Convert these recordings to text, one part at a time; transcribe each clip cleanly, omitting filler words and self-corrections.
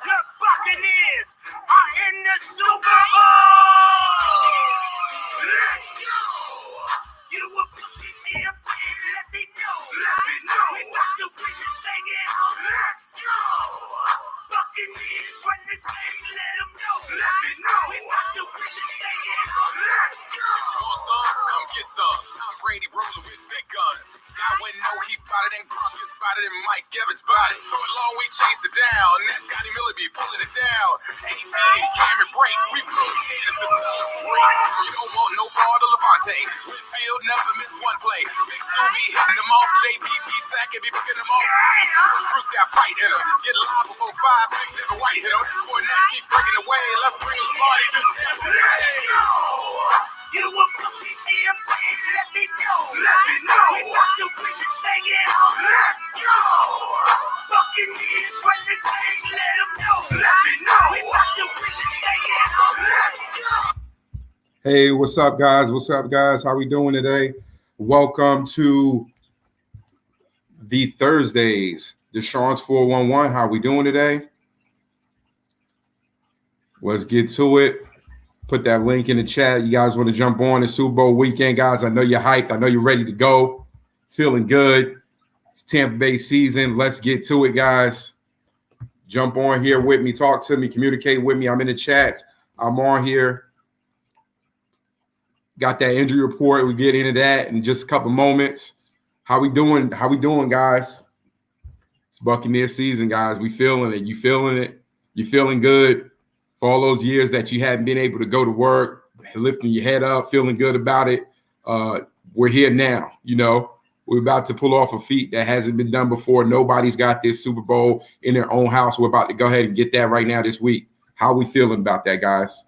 The Buccaneers are in the Super Bowl. Let's go. You a Buccaneer fan? Let me know. We got to win this thing out. Let's go. Buccaneers run this thing. Let them know. We got to win this thing out. Let's go. Want some? Come get some. Tom Brady rolling with big guns. God wouldn't know he spotted and Gronk is spotted and Mike Evans spotted. Throw it long, we chase it down. And that Scotty Miller be pulling it down. Ain't Cameron break. We blow the cadence to celebrate. You don't want no ball to Levante. Whitfield never miss one play. Big Sue be hitting them off. JPP sack and be picking them off. Bruce got fight in him. Get live before 5. Big Devin White hit him. Fournette keep breaking away. Let's bring the party to Tampa Bay. You a Buccaneer fan? Let me know. We got to win this thing out. Let's go. Buccaneers run this thing. Let them know. We got to win this thing out. Let's go. Hey, what's up, guys? How we doing today? Welcome to the Thursdays. Deshun's 411. How we doing today? Let's get to it. Put that link in the chat. You guys want to jump on the Super Bowl weekend, guys? I know you're hyped. I know you're ready to go. Feeling good. It's Tampa Bay season. Let's get to it, guys. Jump on here with me. Talk to me. Communicate with me. I'm in the chat. I'm on here. Got that injury report. We get into that in just a couple moments. How we doing? Guys? It's Buccaneer season, guys. We feeling it. You feeling it? You feeling good? For all those years that you hadn't been able to go to work, lifting your head up, feeling good about it. We're here now. You know, we're about to pull off a feat that hasn't been done before. Nobody's got this Super Bowl in their own house. We're about to go ahead and get that right now this week. How are we feeling about that, guys?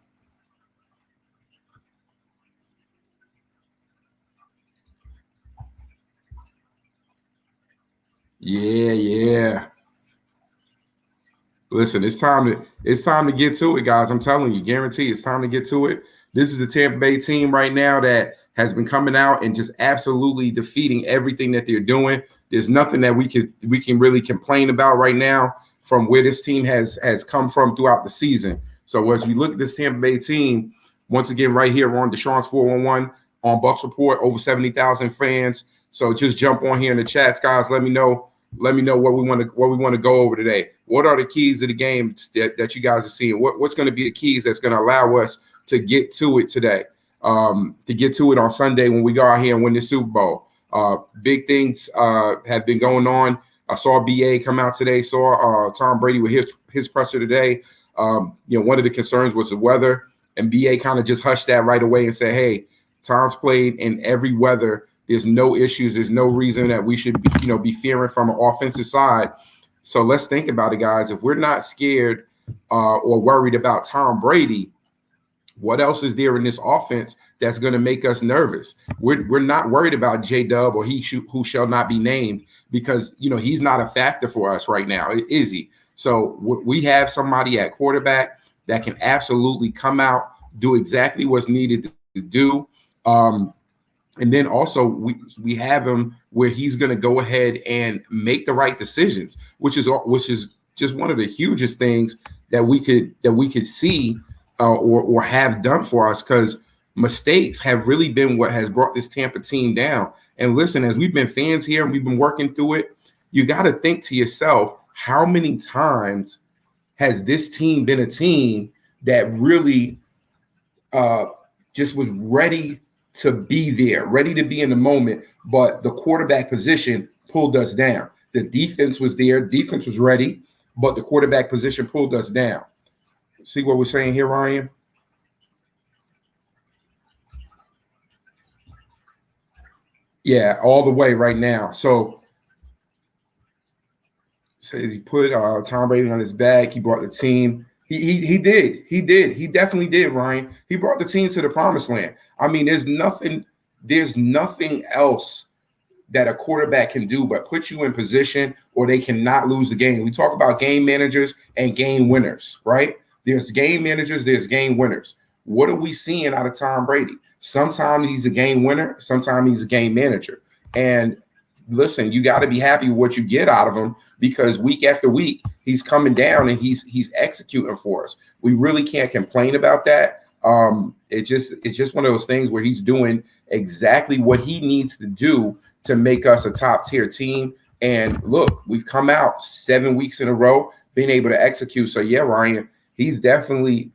Yeah. Listen, it's time to get to it, guys. I'm telling you, guarantee it's time to get to it. This is the Tampa Bay team right now that has been coming out and just absolutely defeating everything that they're doing. There's nothing that we can really complain about right now from where this team has come from throughout the season. So as we look at this Tampa Bay team, once again, right here on Deshun's 411 on Bucks Report, over 70,000 fans. So just jump on here in the chats, guys. Let me know what we want to go over today. What are the keys to the game that you guys are seeing? What's going to be the keys that's going to allow us to get to it today, to get to it on Sunday when we go out here and win the Super Bowl? Big things have been going on. I saw BA come out today, saw Tom Brady with his presser today. One of the concerns was the weather, and BA kind of just hushed that right away and said, hey, Tom's played in every weather. There's no issues. There's no reason that we should be fearing from an offensive side. So let's think about it, guys. If we're not scared or worried about Tom Brady, what else is there in this offense that's going to make us nervous? We're not worried about J-Dub or who shall not be named because, he's not a factor for us right now, is he? So we have somebody at quarterback that can absolutely come out, do exactly what's needed to do. And then also we have him where he's going to go ahead and make the right decisions, which is just one of the hugest things that we could see or have done for us, because mistakes have really been what has brought this Tampa team down. And listen, as we've been fans here and we've been working through it, you got to think to yourself, how many times has this team been a team that really just was ready to be there, ready to be in the moment, but the quarterback position pulled us down. The defense was there, defense was ready, but the quarterback position pulled us down. See what we're saying here, Ryan? Yeah, all the way right now. So says he put Tom Brady on his back. He brought the team. He did. He definitely did, Ryan. He brought the team to the promised land. I mean, there's nothing else that a quarterback can do but put you in position or they cannot lose the game. We talk about game managers and game winners, right? There's game managers, there's game winners. What are we seeing out of Tom Brady? Sometimes he's a game winner, sometimes he's a game manager. And listen, you got to be happy with what you get out of him, because week after week he's coming down and he's executing for us. We really can't complain about that. It's just one of those things where he's doing exactly what he needs to do to make us a top tier team. And look, we've come out 7 weeks in a row being able to execute. So yeah, Ryan, he's definitely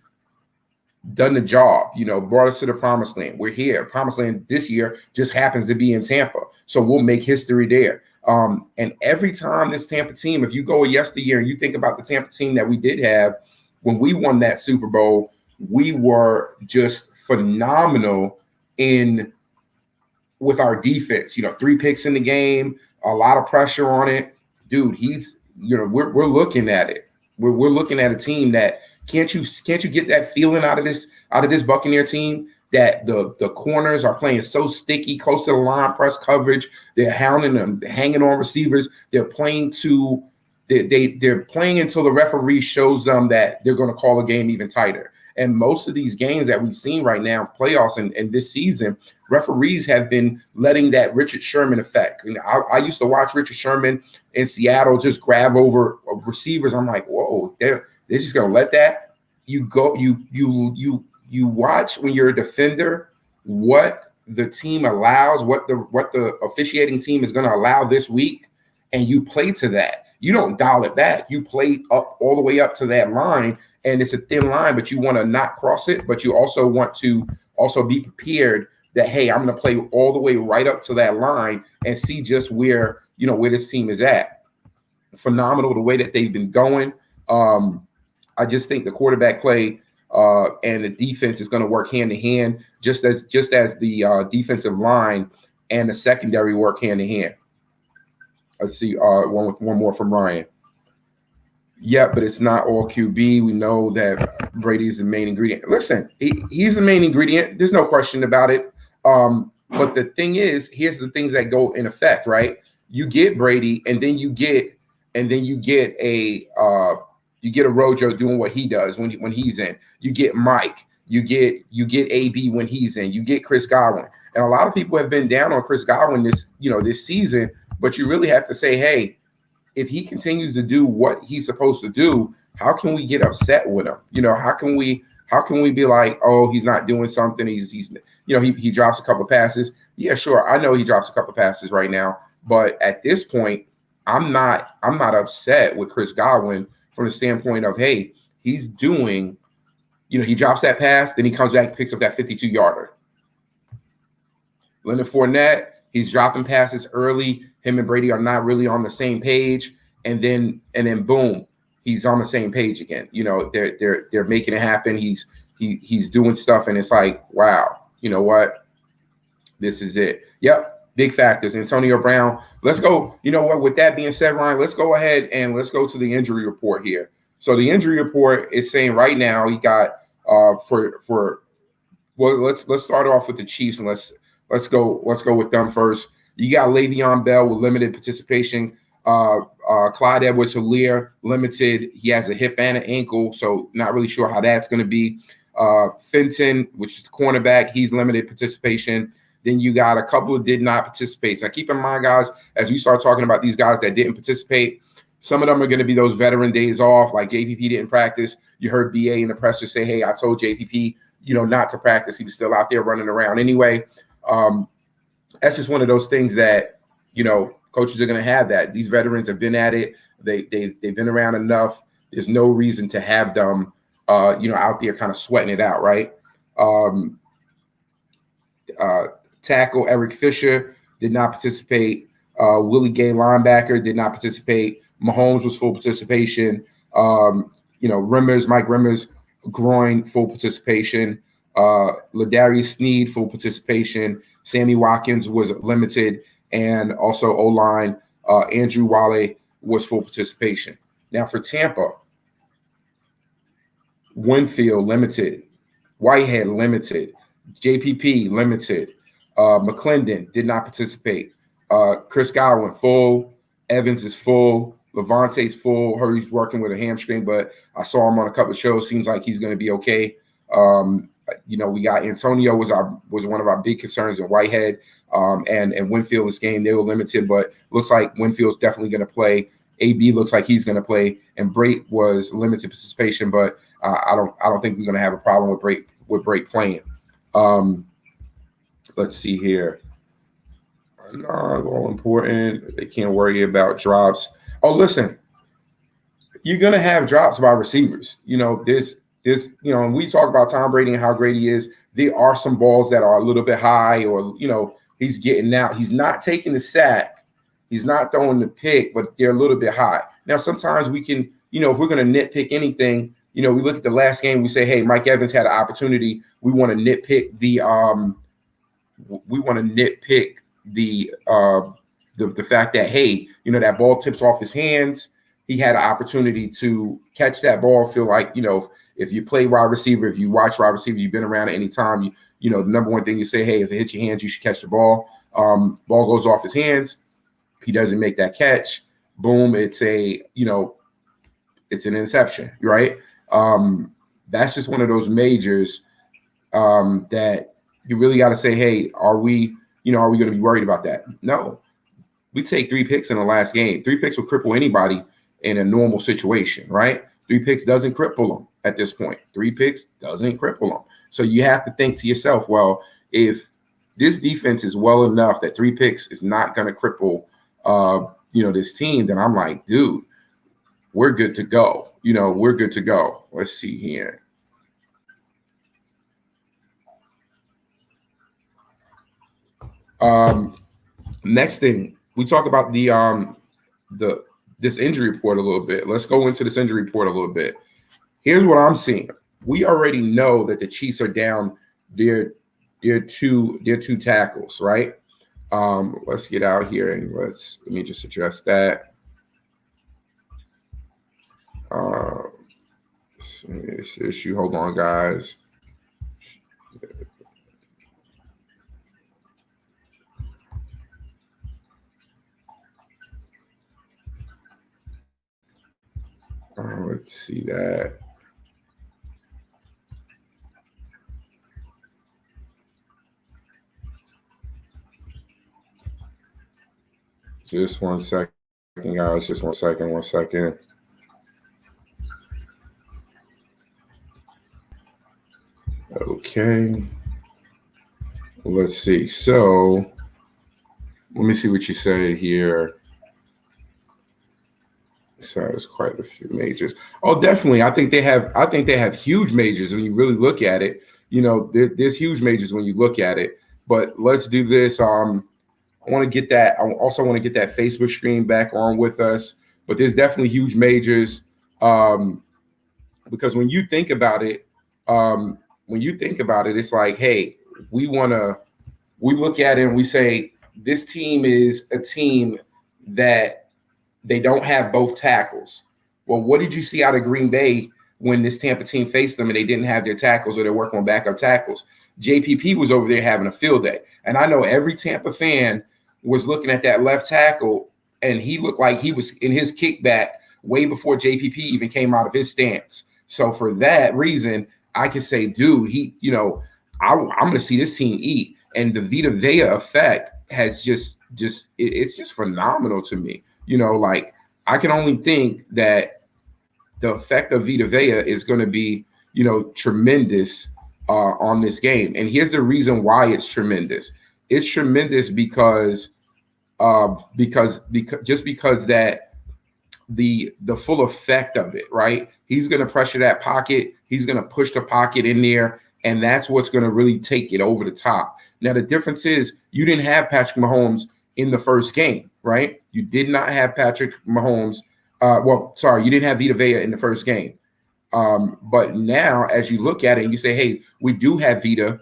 done the job, brought us to the promised land. We're here. Promised land this year just happens to be in Tampa. So we'll make history there. And every time this Tampa team, if you go yesteryear and you think about the Tampa team that we did have when we won that Super Bowl, we were just phenomenal with our defense. 3 picks in the game, a lot of pressure on it. Dude, we're looking at it. We're looking at a team that can't you get that feeling out of this Buccaneer team that the corners are playing so sticky, close to the line, press coverage. They're hounding them, hanging on receivers. They're playing they're playing until the referee shows them that they're going to call a game even tighter. And most of these games that we've seen right now, playoffs and this season, referees have been letting that Richard Sherman effect. I used to watch Richard Sherman in Seattle just grab over receivers. I'm like, whoa, they're just gonna let that. You watch when you're a defender what the team allows, what the officiating team is gonna allow this week, and you play to that. You don't dial it back. You play up all the way up to that line, and it's a thin line, but you want to not cross it, but you also want to also be prepared that, hey, I'm going to play all the way right up to that line and see just where this team is at. Phenomenal the way that they've been going. I just think the quarterback play and the defense is going to work hand in hand, just as the defensive line and the secondary work hand in hand. Let's see, one more from Ryan. Yeah, but it's not all QB. We know that Brady's the main ingredient. Listen, he's the main ingredient. There's no question about it. But the thing is, here's the things that go in effect, right? You get Brady, and then you get a Rojo doing what he does when he's in. You get Mike. You get AB when he's in. You get Chris Godwin. And a lot of people have been down on Chris Godwin this season, but you really have to say, hey, if he continues to do what he's supposed to do, how can we get upset with him? How can we be like, oh, he's not doing something? He drops a couple of passes. Yeah, sure. I know he drops a couple of passes right now, but at this point, I'm not upset with Chris Godwin from the standpoint of, hey, he's doing, he drops that pass, then he comes back and picks up that 52-yarder. Leonard Fournette, he's dropping passes early. Him and Brady are not really on the same page, and then boom, he's on the same page again. They're making it happen. He's doing stuff, and it's like, wow, you know what? This is it. Yep, big factors. Antonio Brown. Let's go. You know what? With that being said, Ryan, let's go ahead and let's go to the injury report here. So the injury report is saying right now he got let's start off with the Chiefs and let's go with them first. You got Le'Veon Bell with limited participation. Clyde Edwards-Helaire, limited. He has a hip and an ankle, so not really sure how that's going to be. Fenton, which is the cornerback, he's limited participation. Then you got a couple of did not participate. So keep in mind, guys, as we start talking about these guys that didn't participate, some of them are going to be those veteran days off, like JPP didn't practice. You heard BA in the presser say, hey, I told JPP, not to practice. He was still out there running around anyway. That's just one of those things that, coaches are going to have that. These veterans have been at it. They've been around enough. There's no reason to have them, out there kind of sweating it out, right? Tackle Eric Fisher did not participate. Willie Gay, linebacker, did not participate. Mahomes was full participation. Mike Rimmers, groin, full participation. Ladarius Sneed, full participation. Sammy Watkins was limited, and also O-line, Andrew Wale was full participation. Now for Tampa, Winfield limited, Whitehead limited, JPP limited, McClendon did not participate, Chris Godwin full, Evans is full, Levante's full. Heard he's working with a hamstring, but I saw him on a couple of shows. Seems like he's going to be okay. We got Antonio was one of our big concerns in Whitehead, and Winfield this game. They were limited, but looks like Winfield's definitely going to play. AB looks like he's going to play, and Brake was limited participation, but I don't think we're going to have a problem with Brake playing. Let's see here. Not all important. They can't worry about drops. Oh, listen, you're going to have drops by receivers. And we talk about Tom Brady and how great he is. There are some balls that are a little bit high, or he's getting out. He's not taking the sack. He's not throwing the pick, but they're a little bit high. Now, sometimes we can, if we're going to nitpick anything, we look at the last game. We say, hey, Mike Evans had an opportunity. We want to nitpick the fact that, hey, that ball tips off his hands. He had an opportunity to catch that ball. Feel like, if you play wide receiver, if you watch wide receiver, you've been around at any time, the number one thing you say, hey, if it hits your hands, you should catch the ball. Ball goes off his hands. He doesn't make that catch. Boom. It's an interception, right? That's just one of those majors that you really got to say, hey, are we going to be worried about that? No. We take 3 picks in the last game. 3 picks will cripple anybody in a normal situation, right? 3 picks doesn't cripple them at this point. 3 picks doesn't cripple them. So you have to think to yourself, well, if this defense is well enough that 3 picks is not going to cripple, this team, then I'm like, dude, we're good to go. We're good to go. Let's see here. Next thing, we talk about this injury report a little bit. Let's go into this injury report a little bit. Here's what I'm seeing. We already know that the Chiefs are down their two tackles, right? Let's get out here and let me just address that. This issue. Hold on, guys. Let's see that. Just 1 second, guys. Just 1 second. 1 second. Okay. Let's see. So let me see what you said here. So it's quite a few majors. Oh, definitely. I think they have huge majors when you really look at it. There's huge majors when you look at it. But let's do this. I want to get that. I also want to get that Facebook screen back on with us. But there's definitely huge majors because when you think about it, it's like, hey, we look at it and we say this team is a team that they don't have both tackles. Well, what did you see out of Green Bay when this Tampa team faced them and they didn't have their tackles or they're working on backup tackles? JPP was over there having a field day. And I know every Tampa fan was looking at that left tackle and he looked like he was in his kickback way before JPP even came out of his stance. So for that reason, I can say, dude, I'm going to see this team eat. And the Vita Vea effect has it's just phenomenal to me. I can only think that the effect of Vita Vea is going to be, tremendous on this game. And here's the reason why it's tremendous. It's tremendous because that the full effect of it, right? He's going to pressure that pocket. He's going to push the pocket in there. And that's what's going to really take it over the top. Now, the difference is you didn't have Patrick Mahomes in the first game, right? You did not have Patrick Mahomes. You didn't have Vita Vea in the first game. But now, as you look at it and you say, hey, we do have Vita,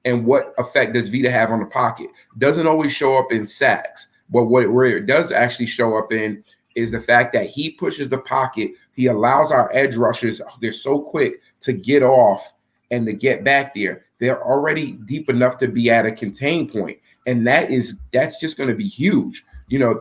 and what effect does Vita have on the pocket? Doesn't always show up in sacks. But where it does actually show up in is the fact that he pushes the pocket. He allows our edge rushers, they're so quick to get off and to get back there. They're already deep enough to be at a contain point. And that's just going to be huge.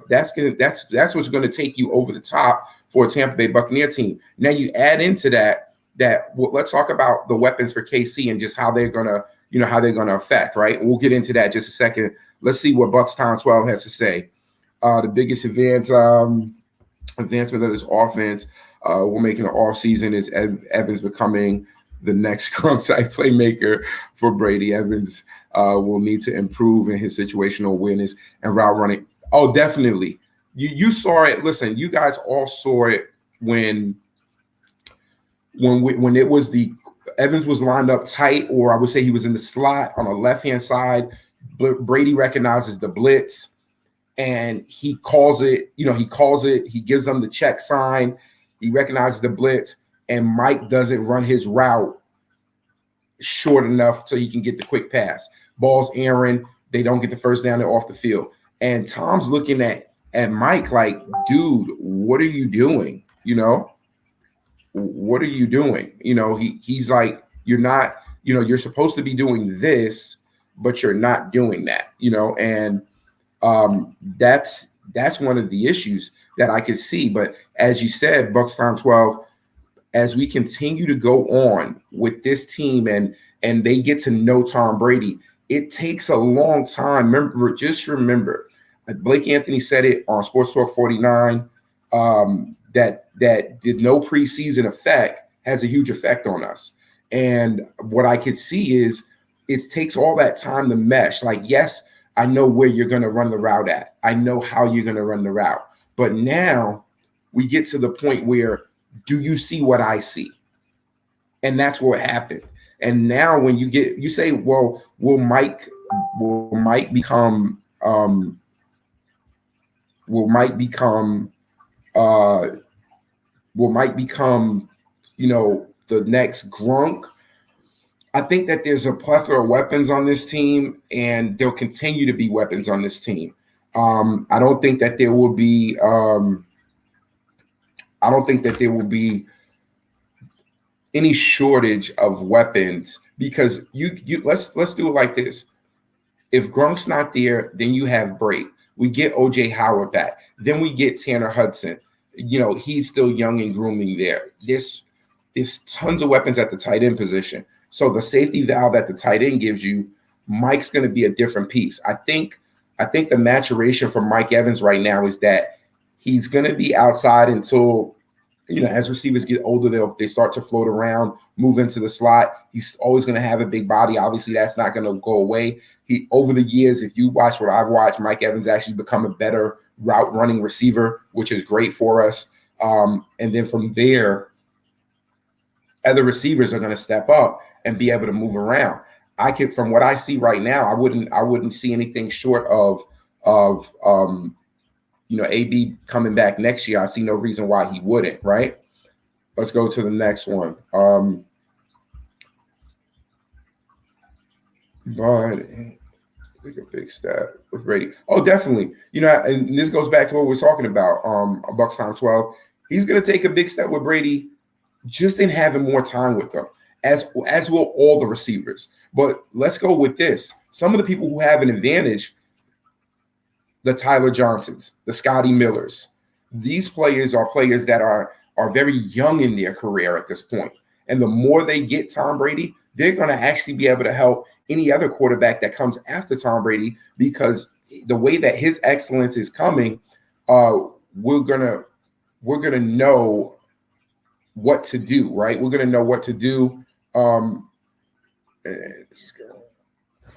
That's what's going to take you over the top for a Tampa Bay Buccaneer team. Now you add into that let's talk about the weapons for KC and just how they're gonna, how they're gonna affect, right? We'll get into that in just a second. Let's see what Buckstown 12 has to say. The biggest advancement of this offense we're making an offseason is Evans becoming the next Gronk type playmaker for Brady. Evans will need to improve in his situational awareness and route running. Oh, definitely. You saw it. Listen, you guys all saw it when it was the Evans was lined up tight, or I would say he was in the slot on the left-hand side. Brady recognizes the blitz and he calls it. He gives them the check sign. He recognizes the blitz, and Mike doesn't run his route short enough so he can get the quick pass. Ball's errant. They don't get the first down. They're off the field. And Tom's looking at Mike like, dude, what are you doing? What are you doing? He's like, you're not, you're supposed to be doing this, but you're not doing that, and that's one of the issues that I could see. But as you said, Buckstown 12, as we continue to go on with this team and they get to know Tom Brady, it takes a long time. Remember, Blake Anthony said it on Sports Talk 49, that did no preseason effect has a huge effect on us. And what I could see is it takes all that time to mesh. Like, yes, I know where you're going to run the route at. I know how you're going to run the route. But now we get to the point where, do you see what I see? And that's what happened. And now when you say, well, will Mike become the next Gronk? I think that there's a plethora of weapons on this team, and there'll continue to be weapons on this team. I don't think that there will be. I don't think that there will be any shortage of weapons, because let's do it like this. If Gronk's not there, then you have Brady. We get OJ Howard back. Then we get Tanner Hudson. He's still young and grooming there. There's tons of weapons at the tight end position. So the safety valve that the tight end gives you, Mike's going to be a different piece. I think the maturation for Mike Evans right now is that he's going to be outside until, as receivers get older, they start to float around, move into the slot. He's always going to have a big body. Obviously, that's not going to go away. Over the years, if you watch what I've watched, Mike Evans actually become a better route running receiver, which is great for us. And then from there, other receivers are going to step up and be able to move around. From what I see right now, I wouldn't see anything short of AB coming back next year. I see no reason why he wouldn't, right? Let's go to the next one. But take a big step with Brady. Oh, definitely. And this goes back to what we're talking about. Buckstown 12. He's going to take a big step with Brady, just in having more time with them, as will all the receivers. But let's go with this. Some of the people who have an advantage, the Tyler Johnsons, the Scotty Millers, these players are players that are very young in their career at this point. And the more they get Tom Brady, they're going to actually be able to help any other quarterback that comes after Tom Brady, because the way that his excellence is coming, we're gonna know what to do, right? We're going to know what to do.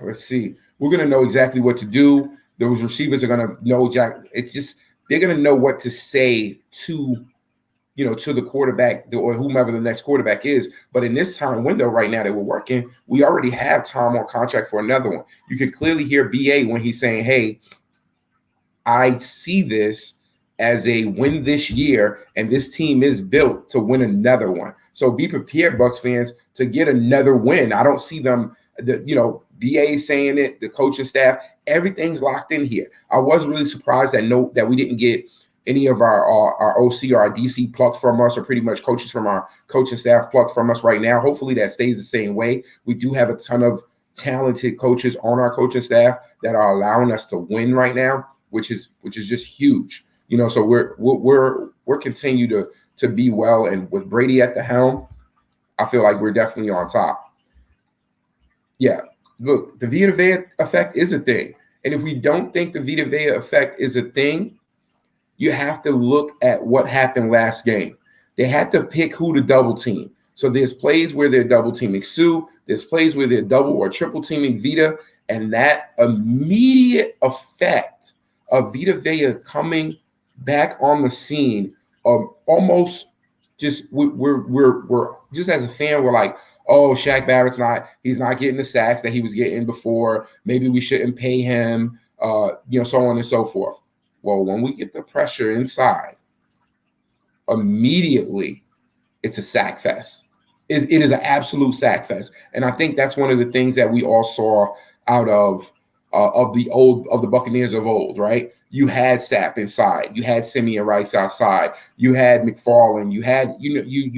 Let's see. We're going to know exactly what to do. Those receivers are going to know they're going to know what to say to the quarterback or whomever the next quarterback is. But in this time window right now that we're working, we already have Tom on contract for another one. You can clearly hear BA when he's saying, hey, I see this as a win this year, and this team is built to win another one. So be prepared, Bucs fans, to get another win. I don't see them, BA saying it, the coaching staff, everything's locked in here. I was really surprised that we didn't get any of our OC or our DC plucked from us, or pretty much coaches from our coaching staff plucked from us right now. Hopefully that stays the same way. We do have a ton of talented coaches on our coaching staff that are allowing us to win right now, which is just huge. So we're continue to be well, and with Brady at the helm, I feel like we're definitely on top. Yeah, look, the Vita Vea effect is a thing. And if we don't think the Vita Vea effect is a thing, you have to look at what happened last game. They had to pick who to double team. So there's plays where they're double teaming Sue, there's plays where they're double or triple teaming Vita, and that immediate effect of Vita Vea coming back on the scene of almost just we're just as a fan, we're like, oh, Shaq Barrett's he's not getting the sacks that he was getting before. Maybe we shouldn't pay him, so on and so forth. Well, when we get the pressure inside, immediately it's a sack fest. It is an absolute sack fest, and I think that's one of the things that we all saw out of the Buccaneers of old, right? You had Sapp inside, you had Simeon Rice outside, you had McFarland, you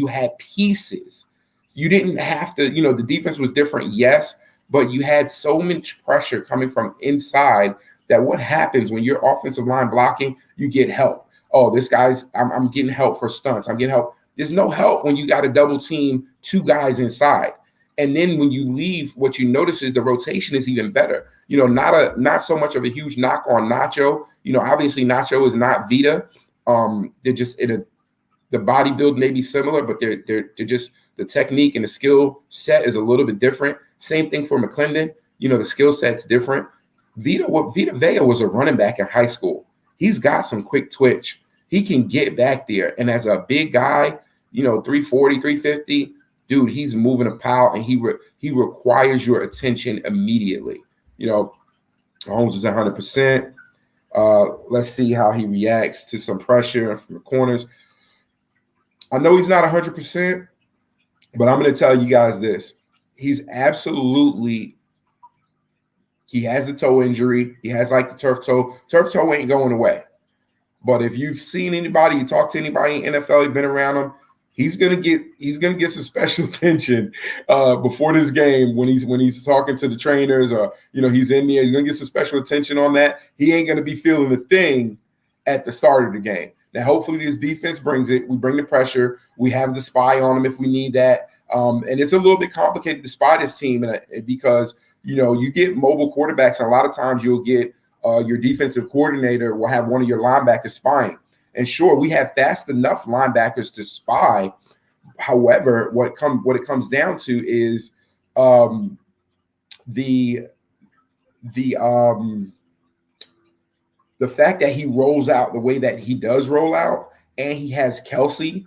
had pieces. You didn't have to, the defense was different, yes, but you had so much pressure coming from inside that what happens when your offensive line blocking, you get help. Oh, this guy's, I'm getting help for stunts. I'm getting help. There's no help when you got to double team two guys inside. And then when you leave, what you notice is the rotation is even better. Not so much of a huge knock on Nacho. Obviously Nacho is not Vita. They're just the body build may be similar, but they're just the technique and the skill set is a little bit different. Same thing for McClendon. The skill set's different. Vita Vea was a running back in high school. He's got some quick twitch. He can get back there. And as a big guy, 340, 350, dude, he's moving a pile and he requires your attention immediately. Mahomes is 100%. Let's see how he reacts to some pressure from the corners. I know he's not 100%, but I'm going to tell you guys this. He has the toe injury. He has like the turf toe. Turf toe ain't going away. But if you've seen anybody, you talk to anybody in NFL, you've been around him, he's gonna get some special attention before this game when he's talking to the trainers or he's in there. He's gonna get some special attention on that. He ain't gonna be feeling a thing at the start of the game. Now, hopefully, this defense brings it. We bring the pressure. We have the spy on him if we need that. And it's a little bit complicated to spy this team because you get mobile quarterbacks, and a lot of times you'll get your defensive coordinator will have one of your linebackers spying. And sure, we have fast enough linebackers to spy. However, what it comes down to is the fact that he rolls out the way that he does roll out, and he has Kelsey.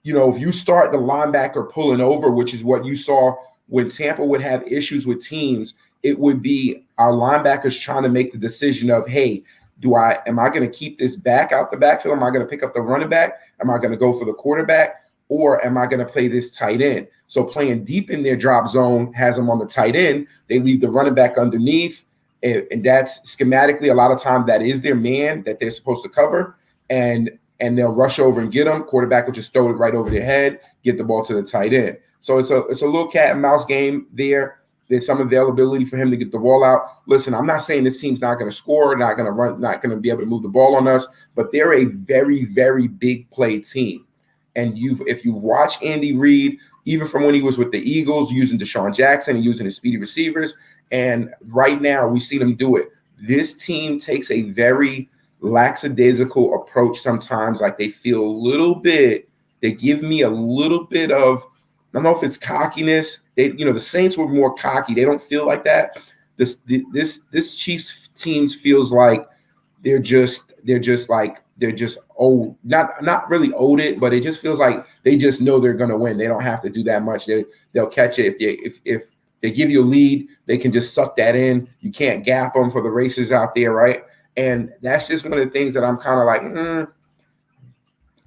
If you start the linebacker pulling over, which is what you saw when Tampa would have issues with teams, it would be our linebackers trying to make the decision of, hey, am I going to keep this back out the backfield? Am I going to pick up the running back? Am I going to go for the quarterback? Or am I going to play this tight end? So playing deep in their drop zone has them on the tight end. They leave the running back underneath. And that's schematically, a lot of times that is their man that they're supposed to cover. And they'll rush over and get them. Quarterback will just throw it right over their head, get the ball to the tight end. So it's a little cat and mouse game there. There's some availability for him to get the ball out. Listen, I'm not saying this team's not going to score, not going to run, not going to be able to move the ball on us, but they're a very, very big play team. And if you watch Andy Reid, even from when he was with the Eagles, using Deshaun Jackson and using his speedy receivers, and right now we see them do it. This team takes a very lackadaisical approach sometimes. Like they give me a little bit of, I don't know if it's cockiness. The Saints were more cocky. They don't feel like that. This Chiefs teams feels like they're just old, not really owed it, but it just feels like they just know they're gonna win. They don't have to do that much. They'll catch it if they give you a lead, they can just suck that in. You can't gap them for the racers out there, right? And that's just one of the things that I'm kind of like,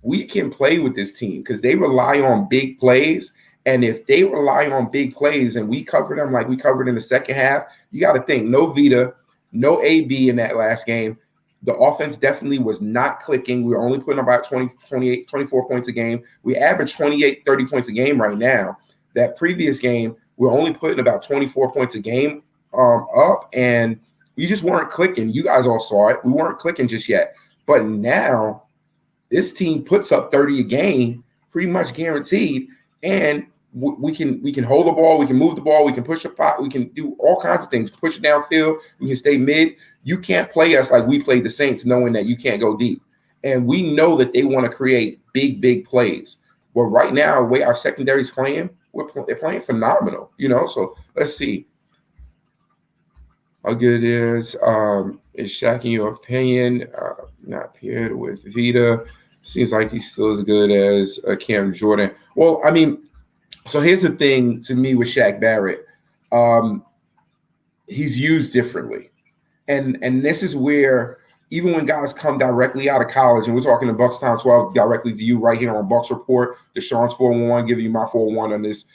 we can play with this team because they rely on big plays. And if they rely on big plays and we cover them like we covered in the second half, you got to think no Vita, no AB in that last game. The offense definitely was not clicking. We were only putting about 20, 28, 24 points a game. We average 28, 30 points a game right now. That previous game, we're only putting about 24 points a game up, and we just weren't clicking. You guys all saw it. We weren't clicking just yet. But now this team puts up 30 a game, pretty much guaranteed, and we can hold the ball, we can move the ball, we can push the pot, we can do all kinds of things, push it downfield, we can stay mid. You can't play us like we played the Saints knowing that you can't go deep. And we know that they want to create big plays. Well, right now, the way our secondary's playing, they're playing phenomenal, So let's see how good it is. Is Shaq, in your opinion, not paired with Vita? Seems like he's still as good as Cam Jordan. Well, I mean, so here's the thing to me with Shaq Barrett. He's used differently. And this is where even when guys come directly out of college, and we're talking to Bucks Town 12 directly to you right here on Bucks Report, Deshun's 411, giving you my 411 on this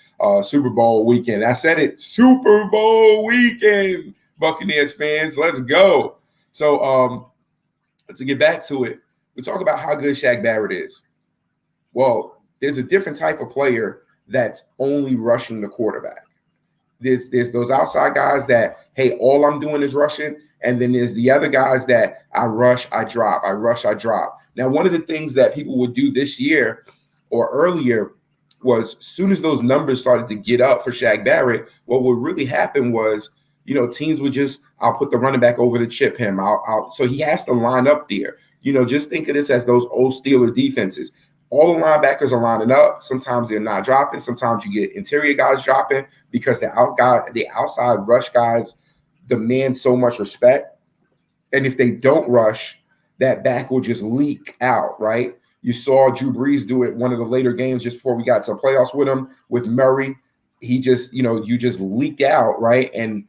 Super Bowl weekend. I said it, Super Bowl weekend, Buccaneers fans. Let's go. So to get back to it, we talk about how good Shaq Barrett is. Well, there's a different type of player that's only rushing the quarterback. There's those outside guys that, hey, all I'm doing is rushing. And then there's the other guys that I rush, I drop, I rush, I drop. Now, one of the things that people would do this year or earlier was as soon as those numbers started to get up for Shaq Barrett, what would really happen was, teams would just, I'll put the running back over to chip him. So he has to line up there. Just think of this as those old Steeler defenses. All the linebackers are lining up. Sometimes they're not dropping. Sometimes you get interior guys dropping because the outside rush guys demand so much respect. And if they don't rush, that back will just leak out, right? You saw Drew Brees do it one of the later games just before we got to the playoffs with him, with Murray. He just, you just leak out, right? And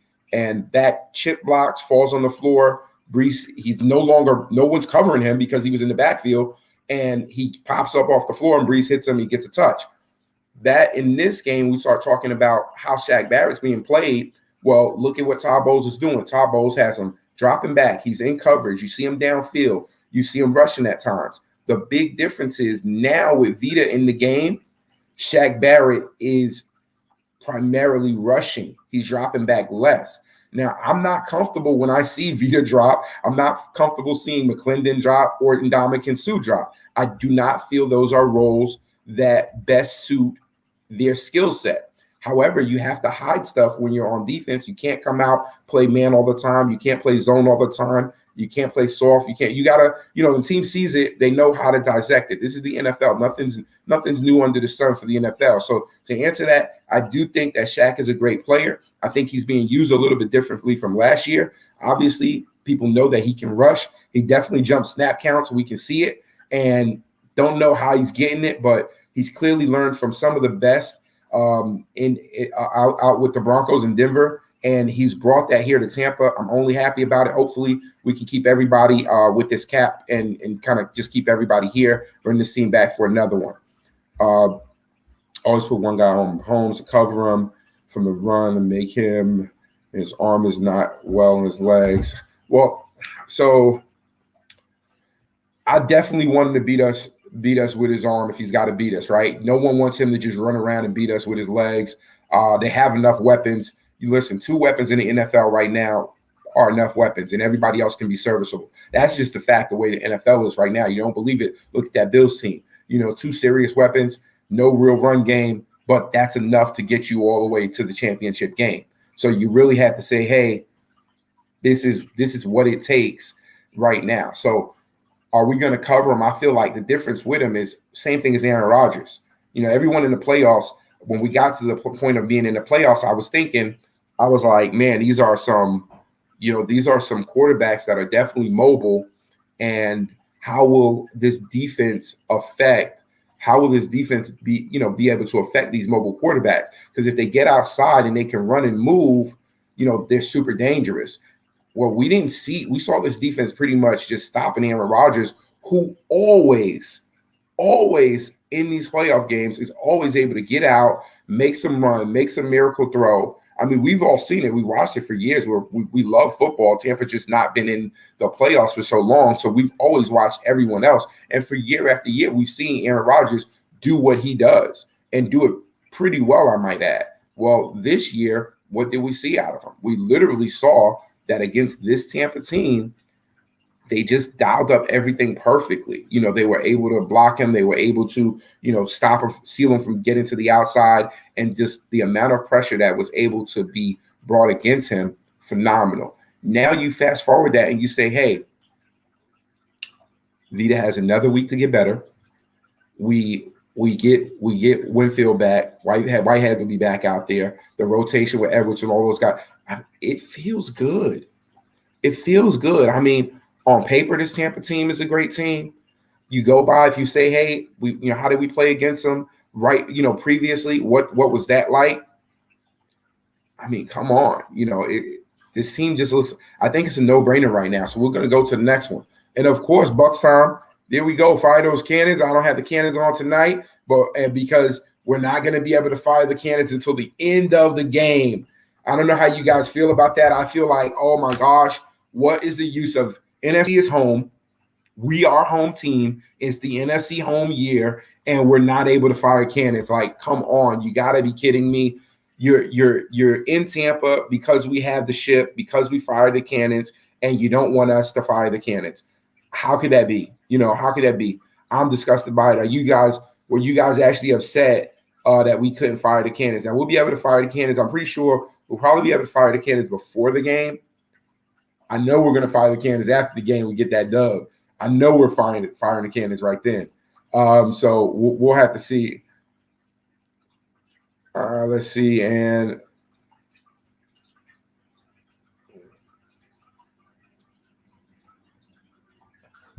that chip blocks, falls on the floor. Brees, no one's covering him because he was in the backfield, and he pops up off the floor and Brees hits him, he gets a touch. That in this game, we start talking about how Shaq Barrett's being played. Well, look at what Todd Bowles is doing. Todd Bowles has him dropping back. He's in coverage. You see him downfield. You see him rushing at times. The big difference is now with Vita in the game, Shaq Barrett is primarily rushing. He's dropping back less. Now, I'm not comfortable when I see Vita drop. I'm not comfortable seeing McClendon drop or Ndamukong Suh drop. I do not feel those are roles that best suit their skill set. However, you have to hide stuff when you're on defense. You can't come out, play man all the time. You can't play zone all the time. You can't play soft. You gotta, the team sees it, they know how to dissect it. This is the NFL. Nothing's new under the sun for the NFL. So to answer that, I do think that Shaq is a great player. I think he's being used a little bit differently from last year. Obviously, people know that he can rush. He definitely jumps snap counts, so we can see it. And don't know how he's getting it, but he's clearly learned from some of the best out with the Broncos in Denver, and he's brought that here to Tampa. I'm only happy about it. Hopefully we can keep everybody with this cap and kind of just keep everybody here, bring this team back for another one. Always put one guy on Holmes to cover him from the run and make him, his arm is not well in his legs. Well, so I definitely want him to beat us with his arm if he's got to beat us, right? No one wants him to just run around and beat us with his legs. They have enough weapons. You listen, 2 weapons in the NFL right now are enough weapons, and everybody else can be serviceable. That's just the fact, the way the NFL is right now. You don't believe it? Look at that Bills team. 2 serious weapons, no real run game, but that's enough to get you all the way to the championship game. So you really have to say, hey, this is what it takes right now. So are we going to cover him? I feel like the difference with him is same thing as Aaron Rodgers. Everyone in the playoffs, when we got to the point of being in the playoffs, I was like, man, these are some quarterbacks that are definitely mobile. And how will this defense be able to affect these mobile quarterbacks? Because if they get outside and they can run and move, they're super dangerous. Well, we saw this defense pretty much just stopping Aaron Rodgers, who always in these playoff games is always able to get out, make some run, make some miracle throw. I mean, we've all seen it. We watched it for years where we love football. Tampa just not been in the playoffs for so long. So we've always watched everyone else. And for year after year, we've seen Aaron Rodgers do what he does and do it pretty well, I might add. Well, this year, what did we see out of him? We literally saw that against this Tampa team, they just dialed up everything perfectly. They were able to block him. They were able to, stop him, seal him from getting to the outside, and just the amount of pressure that was able to be brought against him, phenomenal. Now you fast forward that and you say, hey, Vita has another week to get better. We get Winfield back. Whitehead will be back out there. The rotation with Edwards and all those guys. It feels good. It feels good. I mean, on paper, this Tampa team is a great team. You go by, if you say, hey, how did we play against them? Right, previously, what was that like? I mean, come on. This team just looks. I think it's a no-brainer right now. So we're going to go to the next one. And of course, Bucks time. There we go. Fire those cannons. I don't have the cannons on tonight, but because we're not going to be able to fire the cannons until the end of the game. I don't know how you guys feel about that. I feel like, oh my gosh, what is the use of NFC is home? We are home team. It's the NFC home year, and we're not able to fire cannons. Like, come on, you got to be kidding me. You're in Tampa because we have the ship, because we fired the cannons, and you don't want us to fire the cannons. How could that be? How could that be? I'm disgusted by it. Were you guys actually upset that we couldn't fire the cannons? And we'll be able to fire the cannons. I'm pretty sure we'll probably be able to fire the cannons before the game. I know we're going to fire the cannons after the game. We get that dub. I know we're firing the cannons right then. So we'll have to see. Let's see. And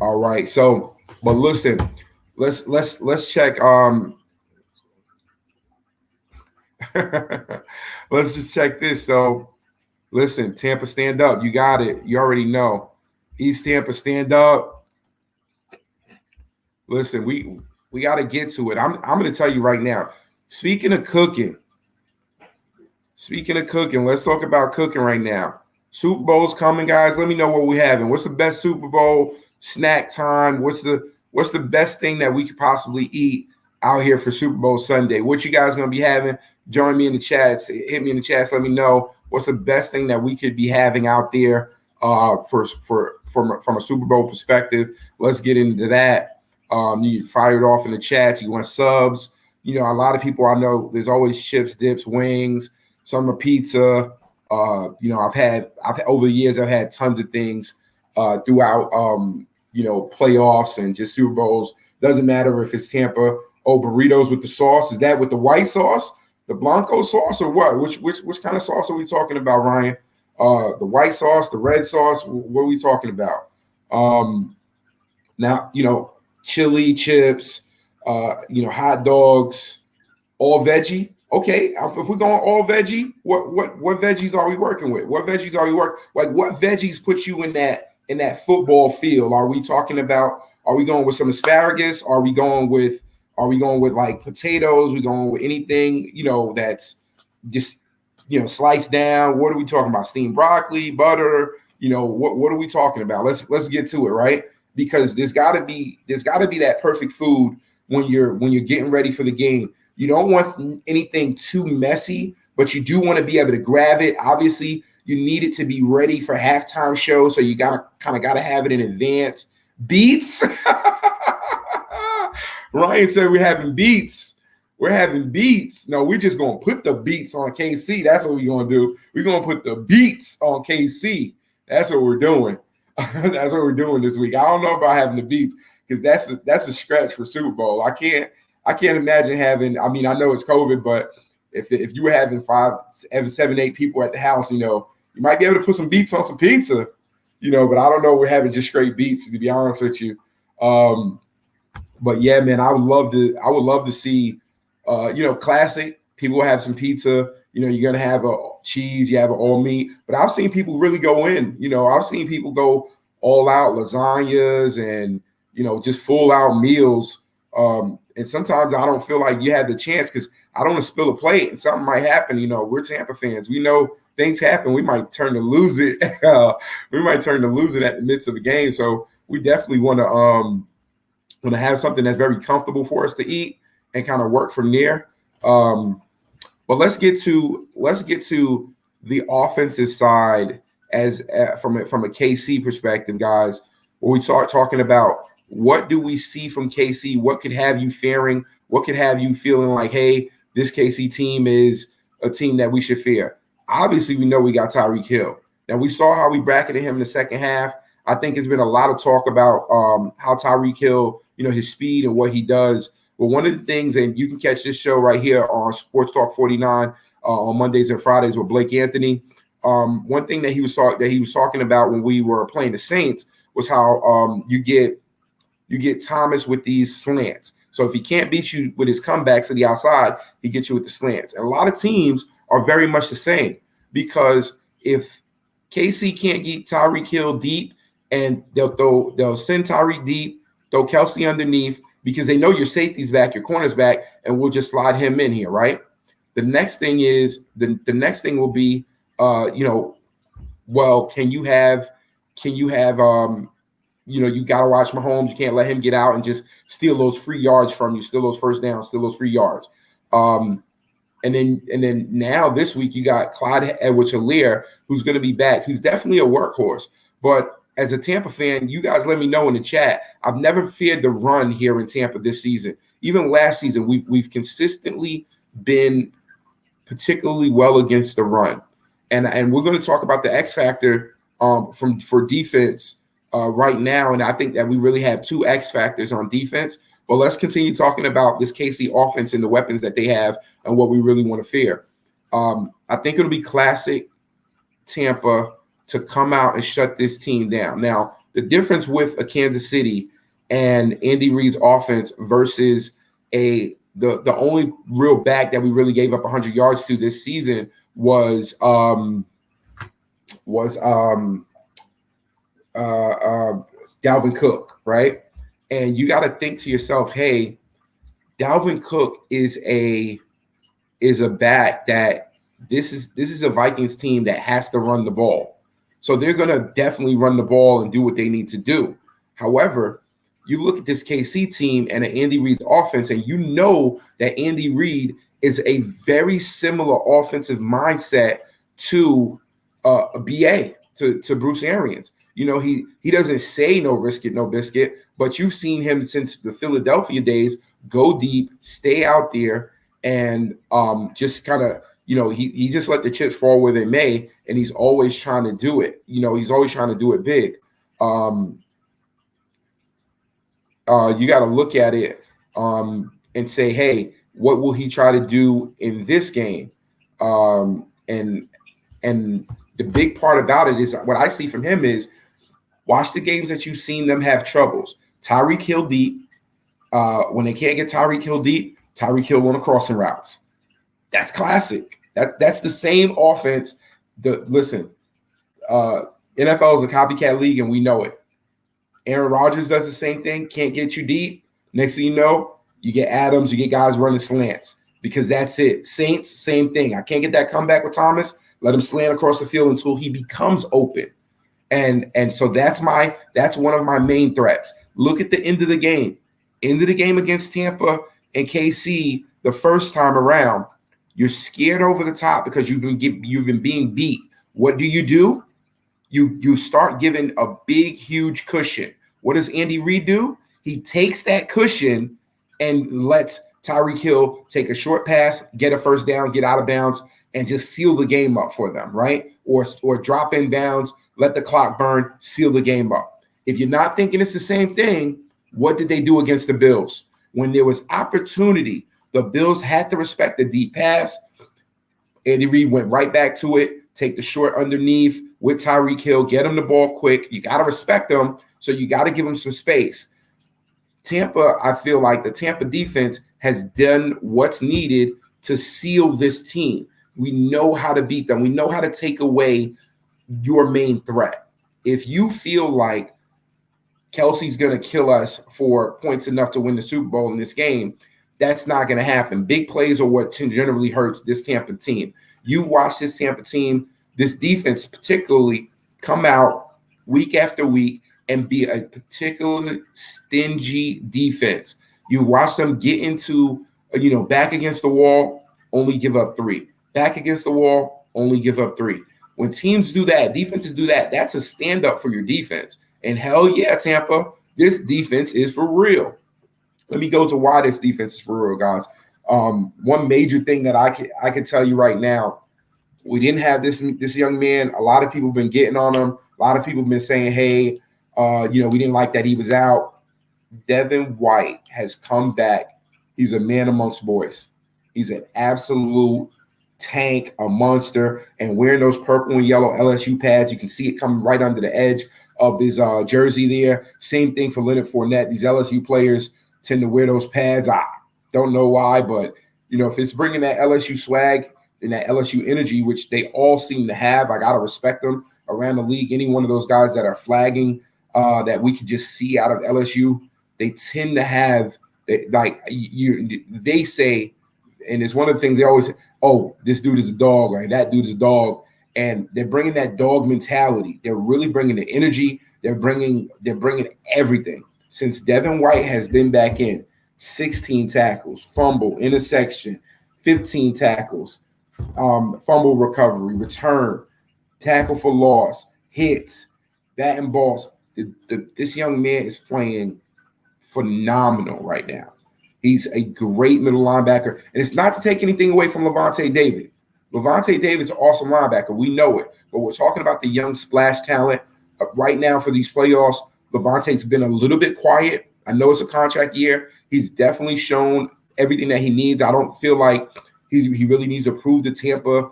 all right. So, but listen, let's check. Let's just check this. So, listen, Tampa, stand up. You got it. You already know. East Tampa, stand up. Listen, we got to get to it. I'm going to tell you right now. Speaking of cooking, let's talk about cooking right now. Super Bowl's coming, guys. Let me know what we're having. What's the best Super Bowl snack time? What's the best thing that we could possibly eat out here for Super Bowl Sunday? What you guys going to be having? Join me in the chats. Hit me in the chats. Let me know what's the best thing that we could be having out there from a Super Bowl perspective. Let's get into that. You fired off in the chats. You want subs? A lot of people I know. There's always chips, dips, wings, summer pizza. I've had over the years. I've had tons of things throughout. Playoffs and just Super Bowls. Doesn't matter if it's Tampa. Oh, burritos with the sauce. Is that with the white sauce, the Blanco sauce, or what? Which kind of sauce are we talking about, Ryan? The white sauce, the red sauce. What are we talking about? Now, chili, chips, hot dogs, all veggie. Okay, if we're going all veggie, what veggies are we working with? What veggies are we what veggies put you in that football field? Are we talking about? Are we going with some asparagus? Are we going with like potatoes? Are we going with anything that's just sliced down? What are we talking about? Steamed broccoli, butter? What are we talking about? Let's get to it, right? Because there's got to be that perfect food when you're getting ready for the game. You don't want anything too messy, but you do want to be able to grab it. Obviously, you need it to be ready for halftime show, so you gotta have it in advance. Beets. Ryan said we're having beets. We're having beets. No, we're just gonna put the beets on KC. That's what we're gonna do. We're gonna put the beets on KC. That's what we're doing. That's what we're doing this week. I don't know about having the beets because that's a stretch for Super Bowl. I can't imagine having. I mean, I know it's COVID, but if you were having 5, 7, 8 people at the house, you might be able to put some beets on some pizza, But I don't know. We're having just straight beets, to be honest with you. But yeah, man, I would love to see, classic. People have some pizza. You're gonna have a cheese, you have an all meat. But I've seen people really go in. I've seen people go all out lasagnas and just full out meals. And sometimes I don't feel like you have the chance because I don't want to spill a plate and something might happen. We're Tampa fans. We know things happen. We might turn to lose it. We might turn to lose it at the midst of a game. So we definitely want to have something that's very comfortable for us to eat and kind of work from there. But let's get to the offensive side as from a KC perspective, guys. where we start talking about what do we see from KC, what could have you fearing, what could have you feeling like, hey, this KC team is a team that we should fear. Obviously, we know we got Tyreek Hill. Now, we saw how we bracketed him in the second half. I think there's been a lot of talk about how Tyreek Hill, his speed and what he does. But one of the things, and you can catch this show right here on Sports Talk 49 on Mondays and Fridays with Blake Anthony. One thing that he was talking about when we were playing the Saints was how you get Thomas with these slants. So if he can't beat you with his comebacks to the outside, he gets you with the slants. And a lot of teams are very much the same, because if KC can't get Tyreek Hill deep, and they'll send Tyreek deep, throw Kelsey underneath, because they know your safety's back, your corner's back, and we'll just slide him in here, right? The next thing is the next thing will be, well, can you have you got to watch Mahomes. You can't let him get out and just steal those free yards from you, steal those first downs, steal those free yards. And then now this week you got Clyde Edwards-Helaire, who's going to be back. He's definitely a workhorse. But as a Tampa fan, you guys let me know in the chat. I've never feared the run here in Tampa this season. Even last season, we've consistently been particularly well against the run. And we're going to talk about the X factor for defense right now. And I think that we really have two X factors on defense. But let's continue talking about this KC offense and the weapons that they have and what we really want to fear. I think it'll be classic Tampa to come out and shut this team down. Now, the difference with a Kansas City and Andy Reid's offense versus the only real back that we really gave up 100 yards to this season was Dalvin Cook, right? And you got to think to yourself, hey, Dalvin Cook is a back that this is a Vikings team that has to run the ball. So they're going to definitely run the ball and do what they need to do. However, you look at this KC team and Andy Reid's offense, and you know that Andy Reid is a very similar offensive mindset to a BA, to Bruce Arians. He doesn't say no risk it, no biscuit, but you've seen him since the Philadelphia days go deep, stay out there, and just kind of, he just let the chips fall where they may, and he's always trying to do it. He's always trying to do it big. You got to look at it and say, hey, what will he try to do in this game? And the big part about it is what I see from him is watch the games that you've seen them have troubles. Tyreek Hill deep. When they can't get Tyreek Hill deep, Tyreek Hill on the crossing routes. That's classic. That's the same offense. NFL is a copycat league, and we know it. Aaron Rodgers does the same thing. Can't get you deep. Next thing you know, you get Adams, you get guys running slants, because that's it. Saints, same thing. I can't get that comeback with Thomas. Let him slant across the field until he becomes open. And so that's one of my main threats. Look at the end of the game. End of the game against Tampa and KC the first time around. You're scared over the top because you've been being beat. What do? You start giving a big, huge cushion. What does Andy Reid do? He takes that cushion and lets Tyreek Hill take a short pass, get a first down, get out of bounds, and just seal the game up for them, right? Or drop in bounds, let the clock burn, seal the game up. If you're not thinking it's the same thing, what did they do against the Bills? When there was opportunity, the Bills had to respect the deep pass. Andy Reid went right back to it, take the short underneath with Tyreek Hill, get him the ball quick. You got to respect them, so you got to give him some space. Tampa, I feel like the Tampa defense has done what's needed to seal this team. We know how to beat them. We know how to take away your main threat. If you feel like Kelsey's going to kill us for points enough to win the Super Bowl in this game, that's not going to happen. Big plays are what generally hurts this Tampa team. You watch this Tampa team, this defense particularly, come out week after week and be a particularly stingy defense. You watch them get into, back against the wall, only give up 3. Back against the wall, only give up 3. When teams do that, defenses do that, that's a stand-up for your defense. And hell yeah, Tampa, this defense is for real. Let me go to why this defense is for real, guys. One major thing that I can tell you right now, we didn't have this young man. A lot of people have been getting on him. A lot of people have been saying, hey, we didn't like that he was out. Devin White has come back. He's a man amongst boys. He's an absolute tank, a monster, and wearing those purple and yellow LSU pads, you can see it coming right under the edge of his jersey there. Same thing for Leonard Fournette. These LSU players tend to wear those pads. I don't know why, but if it's bringing that LSU swag and that LSU energy, which they all seem to have, I gotta respect them around the league. Any one of those guys that are flagging that we can just see out of LSU, they tend to have they say, and it's one of the things they always say, oh, this dude is a dog, or that dude is a dog. And they're bringing that dog mentality. They're really bringing the energy. They're bringing everything. Since Devin White has been back in, 16 tackles, fumble, interception, 15 tackles, fumble recovery, return, tackle for loss, hits, batting balls. This young man is playing phenomenal right now. He's a great middle linebacker. And it's not to take anything away from Levante David. Levante David's an awesome linebacker. We know it. But we're talking about the young splash talent right now for these playoffs. Levante's been a little bit quiet. I know it's a contract year. He's definitely shown everything that he needs. I don't feel like he really needs to prove to Tampa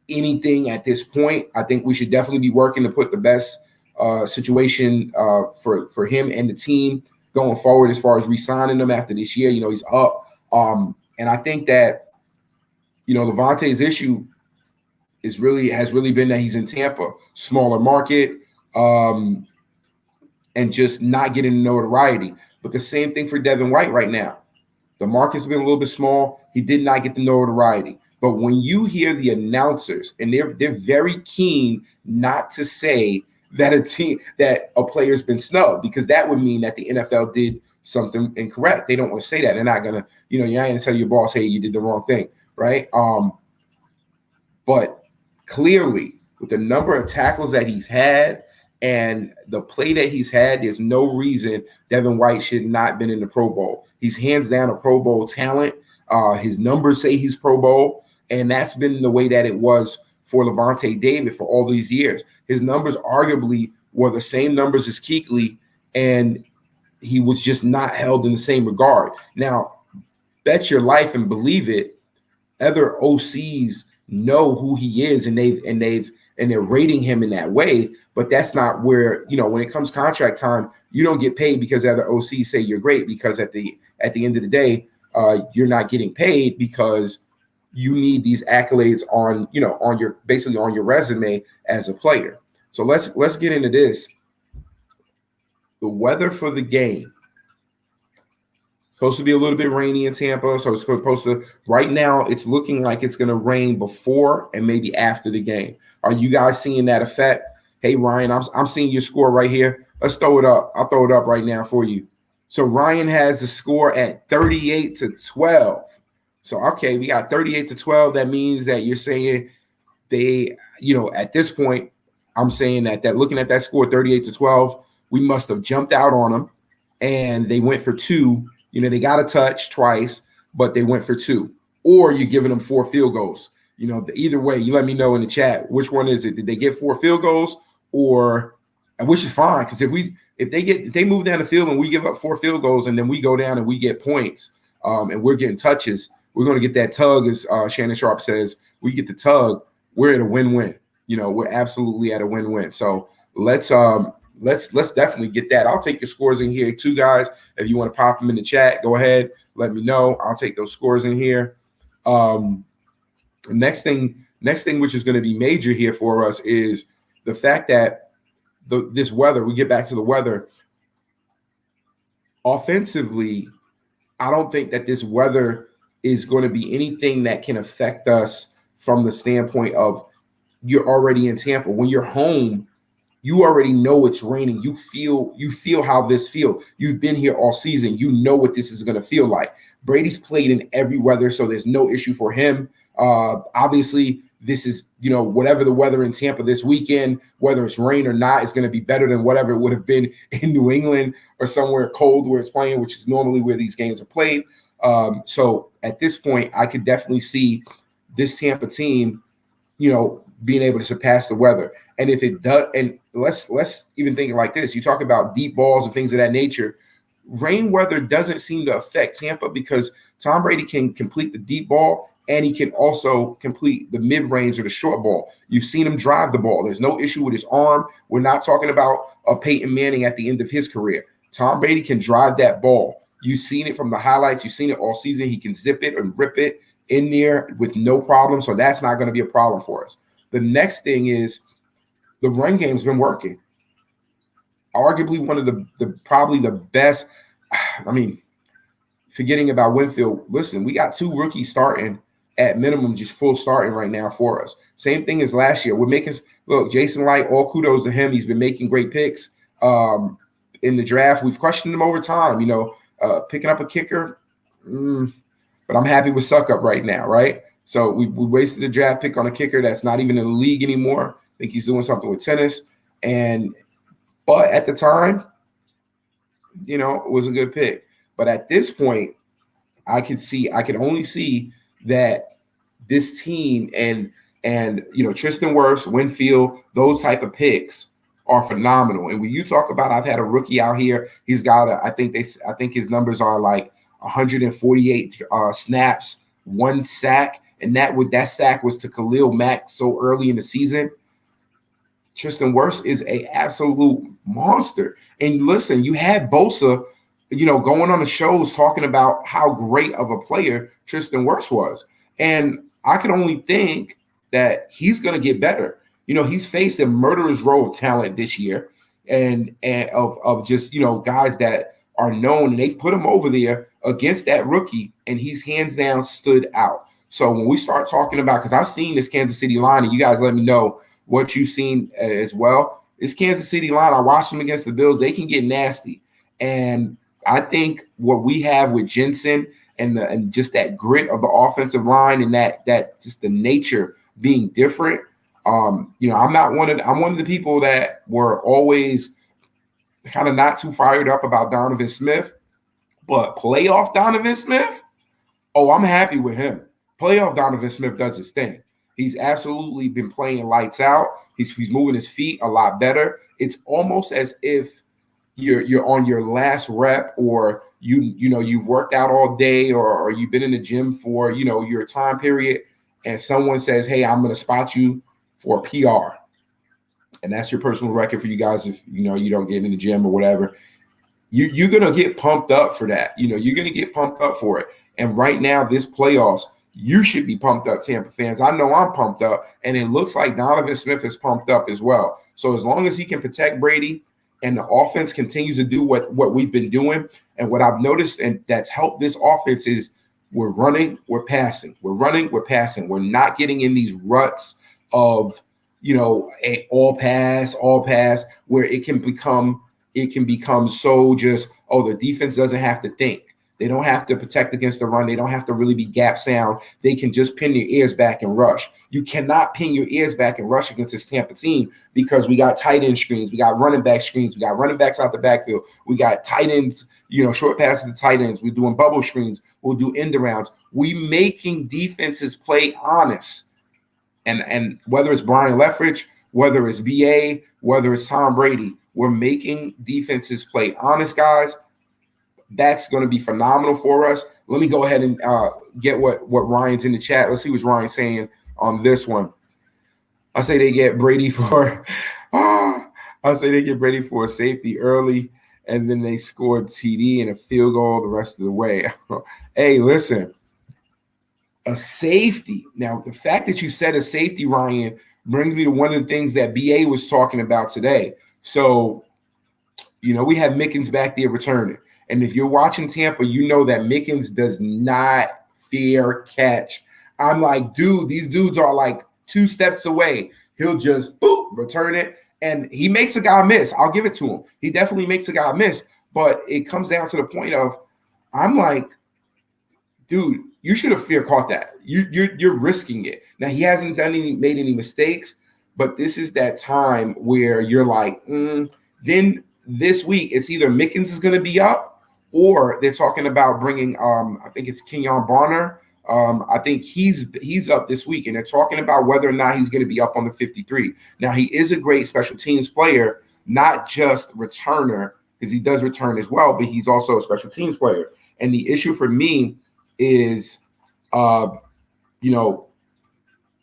anything at this point. I think we should definitely be working to put the best situation for him and the team going forward as far as re-signing him after this year. He's up. And I think that, Levante's issue has really been that he's in Tampa, smaller market, and just not getting the notoriety. But the same thing for Devin White right now. The market's been a little bit small. He did not get the notoriety. But when you hear the announcers, and they're very keen not to say that a player's been snubbed, because that would mean that the NFL did something incorrect. They don't want to say that. They're not gonna, you're not gonna tell your boss, hey, you did the wrong thing, right? But clearly, with the number of tackles that he's had and the play that he's had, there's no reason Devin White should not have been in the Pro Bowl. He's hands down a Pro Bowl talent. His numbers say he's Pro Bowl, and that's been the way that it was for Levante David for all these years. His numbers arguably were the same numbers as Kuechly, and he was just not held in the same regard. Now, bet your life and believe it, other OCs know who he is, and they're rating him in that way. But that's not where, when it comes contract time, you don't get paid because other OCs say you're great, because at the end of the day, you're not getting paid because you need these accolades on your resume as a player. So let's get into this. The weather for the game. Supposed to be a little bit rainy in Tampa. So it's supposed to, right now, it's looking like it's going to rain before and maybe after the game. Are you guys seeing that effect? Hey, Ryan, I'm seeing your score right here. Let's throw it up. I'll throw it up right now for you. So Ryan has the score at 38-12. So, okay, we got 38-12. That means that you're saying they, at this point, I'm saying that looking at that score, 38-12, we must have jumped out on them, and they went for two. They got a touch twice, but they went for two. Or you're giving them 4 field goals. Either way, you let me know in the chat. Which one is it? Did they get 4 field goals, which is fine, because if they move down the field and we give up 4 field goals and then we go down and we get points, and we're getting touches, we're going to get that tug, as Shannon Sharp says. We get the tug. We're at a win-win. We're absolutely at a win-win. So let's definitely get that. I'll take your scores in here too, guys. If you want to pop them in the chat, go ahead. Let me know. I'll take those scores in here. Next thing, which is going to be major here for us, is the fact that this weather. We get back to the weather. Offensively, I don't think that this weather is going to be anything that can affect us from the standpoint of you're already in Tampa. When you're home, you already know it's raining. You feel how this feels. You've been here all season. You know what this is going to feel like. Brady's played in every weather, so there's no issue for him. Obviously, this is, whatever the weather in Tampa this weekend, whether it's rain or not, is going to be better than whatever it would have been in New England or somewhere cold where it's playing, which is normally where these games are played. So at this point, I could definitely see this Tampa team, being able to surpass the weather. And if it does, and let's even think like this, you talk about deep balls and things of that nature. Rain weather doesn't seem to affect Tampa because Tom Brady can complete the deep ball and he can also complete the mid-range or the short ball. You've seen him drive the ball. There's no issue with his arm. We're not talking about a Peyton Manning at the end of his career. Tom Brady can drive that ball. You've seen it from the highlights. You've seen it all season. He can zip it and rip it in there with no problem. So that's not going to be a problem for us. The next thing is the run game's been working. Arguably one of the probably the best. I mean, forgetting about Winfield, listen, we got 2 rookies starting at minimum, just full starting right now for us. Same thing as last year. We're making look, Jason Light, all kudos to him. He's been making great picks in the draft. We've questioned him over time, picking up a kicker. But I'm happy with Suckup right now, right? So we wasted a draft pick on a kicker that's not even in the league anymore. I think he's doing something with tennis. But at the time, it was a good pick. But at this point, I could only see that this team and Tristan Wirfs, Winfield, those type of picks are phenomenal. And when you talk about, I've had a rookie out here, he's got I think his numbers are like 148 snaps, 1 sack, and that sack was to Khalil Mack so early in the season. Tristan Wirfs is a absolute monster. And listen, you had Bosa, going on the shows talking about how great of a player Tristan Wirfs was. And I can only think that he's going to get better. He's faced a murderer's row of talent this year and of just, guys that are known, and they've put him over there against that rookie, and he's hands down stood out. So when we start talking about, because I've seen this Kansas City line, and you guys let me know what you've seen as well. This Kansas City line, I watched them against the Bills. They can get nasty. And I think what we have with Jensen and just that grit of the offensive line and that just the nature being different. I'm one of the people that were always kind of not too fired up about Donovan Smith, but playoff Donovan Smith, I'm happy with him. Playoff Donovan Smith does his thing. He's absolutely been playing lights out. He's moving his feet a lot better. It's almost as if you're on your last rep, or you've worked out all day, or you've been in the gym for your time period, and someone says, "Hey, I'm going to spot you for a PR," and that's your personal record for you guys. If you don't get in the gym or whatever, you're going to get pumped up for that. You're going to get pumped up for it. And right now, this playoffs, you should be pumped up, Tampa fans. I know I'm pumped up, and it looks like Donovan Smith is pumped up as well. So as long as he can protect Brady and the offense continues to do what we've been doing, and what I've noticed and that's helped this offense is we're running, we're passing. We're running, we're passing. We're not getting in these ruts of, all pass, where it can become so just, the defense doesn't have to think. They don't have to protect against the run. They don't have to really be gap sound. They can just pin their ears back and rush. You cannot pin your ears back and rush against this Tampa team because we got tight end screens. We got running back screens. We got running backs out the backfield. We got tight ends, short passes to tight ends. We're doing bubble screens. We'll do end arounds. We making defenses play honest. And whether it's Brian Leftwich, whether it's BA, whether it's Tom Brady, we're making defenses play honest, guys. That's going to be phenomenal for us. Let me go ahead and get what Ryan's in the chat. Let's see what Ryan's saying on this one. I say they get Brady for a safety early, and then they scored TD and a field goal the rest of the way. Hey, listen, a safety. Now, the fact that you said a safety, Ryan, brings me to one of the things that BA was talking about today. So, we have Mickens back there returning. And if you're watching Tampa, you know that Mickens does not fear catch. I'm like, dude, these dudes are like 2 steps away. He'll just return it. And he makes a guy miss. I'll give it to him. He definitely makes a guy miss. But it comes down to the point of, I'm like, dude, you should have fear caught that. You're risking it. Now he hasn't made any mistakes, but this is that time where you're like, then this week it's either Mickens is going to be up, or they're talking about bringing I think it's Kenyon Bonner. I think he's up this week, and they're talking about whether or not he's going to be up on the 53. Now he is a great special teams player, not just returner, because he does return as well, but he's also a special teams player. And the issue for me is, you know,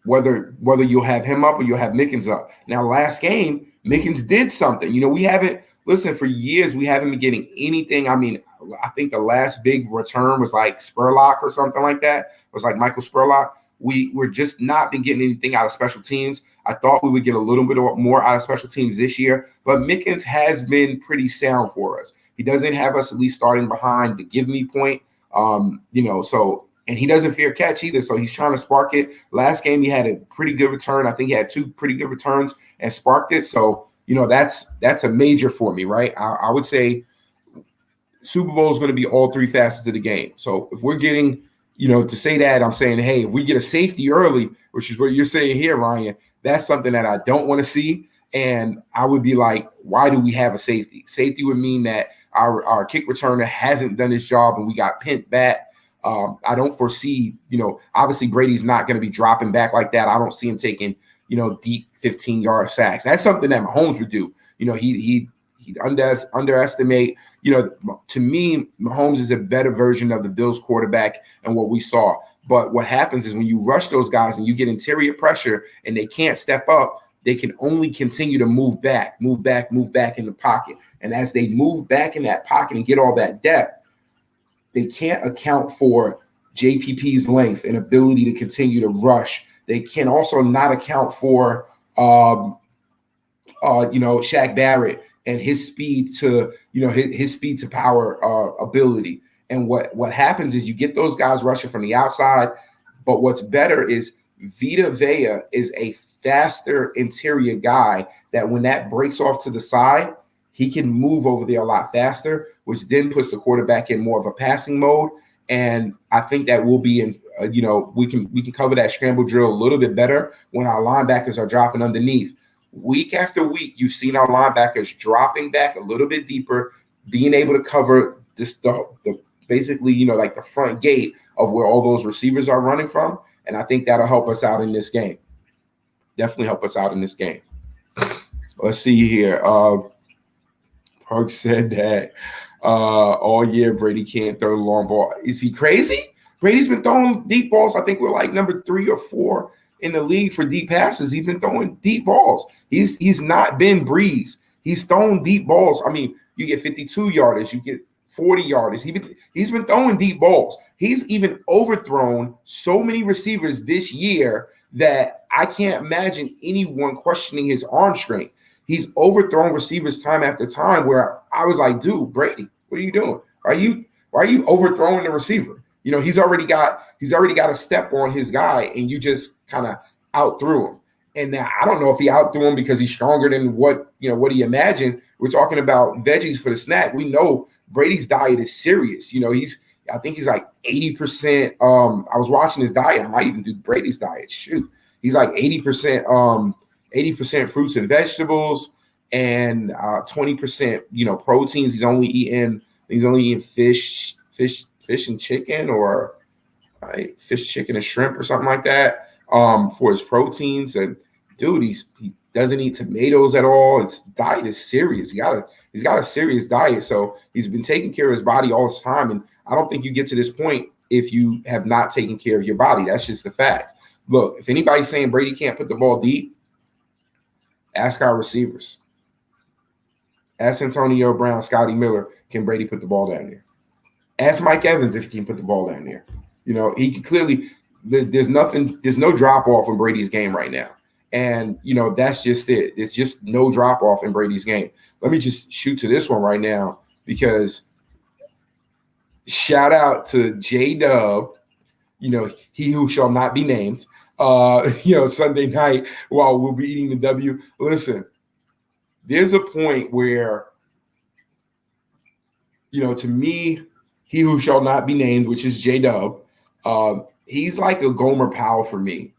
whether you'll have him up or you'll have Mickens up. Now, last game, Mickens did something. You know, we haven't for years. We haven't been getting anything. I mean, I think the last big return was like Spurlock or something like that. It was like Michael Spurlock. We're just not been getting anything out of special teams. I thought we would get a little bit more out of special teams this year, but Mickens has been pretty sound for us. He doesn't have us at least starting behind the give me point. You know, so, and he doesn't fear catch either. So he's trying to spark it. Last game, he had a pretty good return. I think he had 2 pretty good returns and sparked it. So, you know, that's a major for me, right? I would say Super Bowl is going to be all 3 facets of the game. So if we're getting, you know, to say that, I'm saying, hey, if we get a safety early, which is what you're saying here, Ryan, that's something that I don't want to see. And I would be like, why do we have a safety? Safety would mean that our kick returner hasn't done his job and we got pinned back. I don't foresee, you know, obviously Brady's not going to be dropping back like that. I don't see him taking, you know, deep 15-yard sacks. That's something that Mahomes would do. You know, he'd underestimate. You know, to me, Mahomes is a better version of the Bills quarterback and what we saw. But what happens is when you rush those guys and you get interior pressure and they can't step up, they can only continue to move back in the pocket. And as they move back in that pocket and get all that depth, they can't account for JPP's length and ability to continue to rush. They can also not account for, you know, Shaq Barrett and his speed to, you know, his speed to power ability. And what happens is you get those guys rushing from the outside. But what's better is Vita Vea is a faster interior guy that when that breaks off to the side, he can move over there a lot faster, which then puts the quarterback in more of a passing mode. And I think that will be in, you know, we can cover that scramble drill a little bit better when our linebackers are dropping underneath. Week after week, you've seen our linebackers dropping back a little bit deeper, being able to cover this the basically, you know, like the front gate of where all those receivers are running from. And I think that'll help us out in this game. Definitely help us out in this game. Let's see here. Park said that all year Brady can't throw the long ball. Is he crazy? Brady's been throwing deep balls. I think we're like number 3 or 4 in the league for deep passes. He's been throwing deep balls. He's not been Breeze. He's thrown deep balls. I mean, you get 52 yardage, you get 40 yardage. He's been throwing deep balls. He's even overthrown so many receivers this year that I can't imagine anyone questioning his arm strength. He's overthrown receivers time after time where I was like, dude, Brady, what are you doing? Why are you overthrowing the receiver? You know, he's already got a step on his guy and you just kind of outthrew him. And now I don't know if he outthrew him because he's stronger than what he imagined. We're talking about veggies for the snack. We know Brady's diet is serious. You know, I think he's like 80%. I was watching his diet. I might even do Brady's diet. Shoot. He's like 80%, 80% fruits and vegetables and 20%, you know, proteins. He's only eating fish and chicken, or fish, chicken, and shrimp or something like that for his proteins. And dude, he doesn't eat tomatoes at all. His diet is serious. He's got a serious diet. So he's been taking care of his body all this time. And I don't think you get to this point if you have not taken care of your body. That's just the facts. Look, if anybody's saying Brady can't put the ball deep, ask our receivers. Ask Antonio Brown, Scotty Miller, can Brady put the ball down there? Ask Mike Evans if he can put the ball down there. You know, he can clearly – there's no drop-off in Brady's game right now. And, you know, that's just it. There's just no drop-off in Brady's game. Let me just shoot to this one right now because shout out to J-Dub, you know, he who shall not be named, you know, Sunday night while we'll be eating the W. Listen, there's a point where, you know, to me, he who shall not be named, which is J-Dub, He's like a Gomer Powell for me.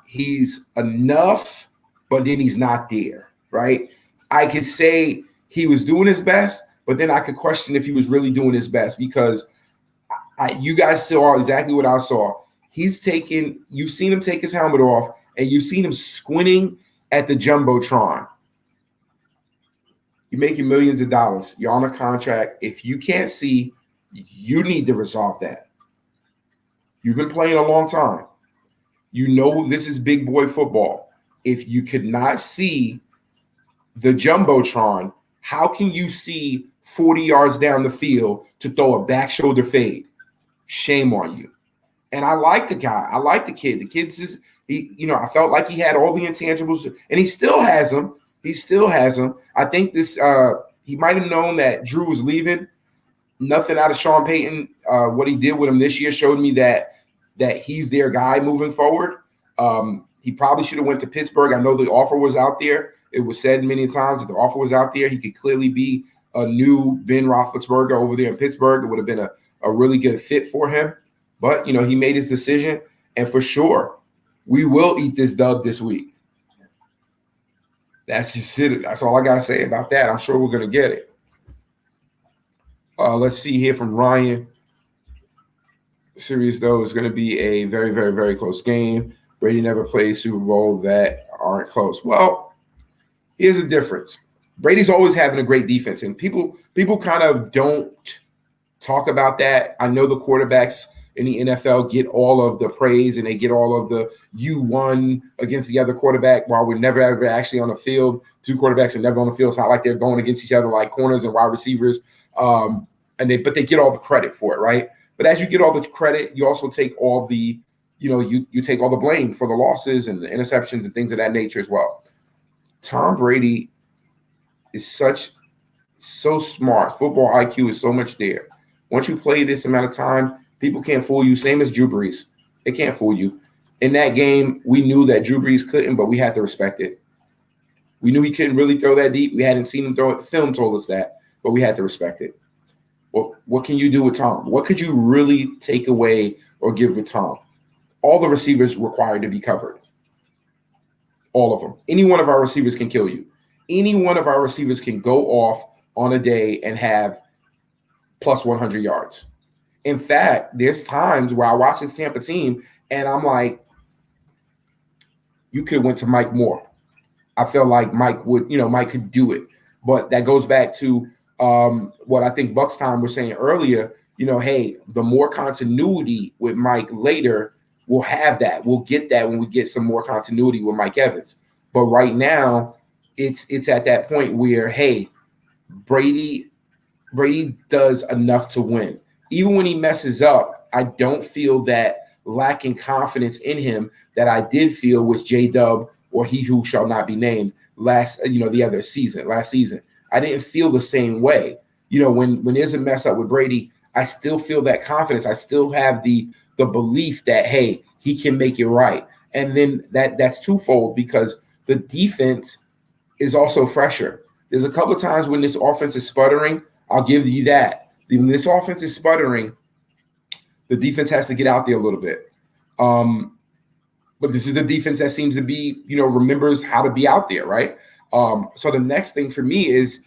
He's enough, but then he's not there, right? I could say he was doing his best, but then I could question if he was really doing his best because you guys saw exactly what I saw. You've seen him take his helmet off, and you've seen him squinting at the Jumbotron. You're making millions of dollars. You're on a contract. If you can't see, you need to resolve that. You've been playing a long time. You know this is big boy football. If you could not see the Jumbotron, how can you see 40 yards down the field to throw a back shoulder fade? Shame on you. And I like the guy. I like the kid. The kid's just, I felt like he had all the intangibles, and he still has them. I think he might have known that Drew was leaving. Nothing out of Sean Payton. What he did with him this year showed me that he's their guy moving forward. He probably should have went to Pittsburgh. I know the offer was out there. It was said many times that the offer was out there. He could clearly be a new Ben Roethlisberger over there in Pittsburgh. It would have been a really good fit for him. But, he made his decision. And for sure, we will eat this dub this week. That's just it. That's all I got to say about that. I'm sure we're going to get it. Let's see here from Ryan. Series, though, is going to be a very, very, very close game. Brady never played Super Bowl that aren't close. Well, here's the difference. Brady's always having a great defense, and people kind of don't talk about that. I know the quarterbacks in the NFL get all of the praise and they get all of the you won against the other quarterback while we're never ever actually on the field. Two quarterbacks are never on the field. It's not like they're going against each other like corners and wide receivers. But they get all the credit for it, right? But as you get all the credit, you also take all the, you take all the blame for the losses and the interceptions and things of that nature as well. Tom Brady is so smart. Football IQ is so much there. Once you play this amount of time, people can't fool you. Same as Drew Brees. They can't fool you. In that game, we knew that Drew Brees couldn't, but we had to respect it. We knew he couldn't really throw that deep. We hadn't seen him throw it. The film told us that, but we had to respect it. Well, what can you do with Tom? What could you really take away or give with Tom? All the receivers required to be covered. All of them. Any one of our receivers can kill you. Any one of our receivers can go off on a day and have plus 100 yards. In fact, there's times where I watch this Tampa team and I'm like, you could have went to Mike Moore. I feel like Mike could do it. But that goes back to what I think Bucks time was saying earlier, hey, the more continuity with Mike later, we'll have that. We'll get that when we get some more continuity with Mike Evans. But right now, it's at that point where, hey, Brady does enough to win. Even when he messes up, I don't feel that lacking confidence in him that I did feel with J-Dub or he who shall not be named last season. I didn't feel the same way. When there's a mess up with Brady, I still feel that confidence. I still have the belief that, hey, he can make it right. And then that's twofold because the defense is also fresher. There's a couple of times when this offense is sputtering. I'll give you that. When this offense is sputtering, the defense has to get out there a little bit. But this is the defense that seems to be, remembers how to be out there, right? So the next thing for me is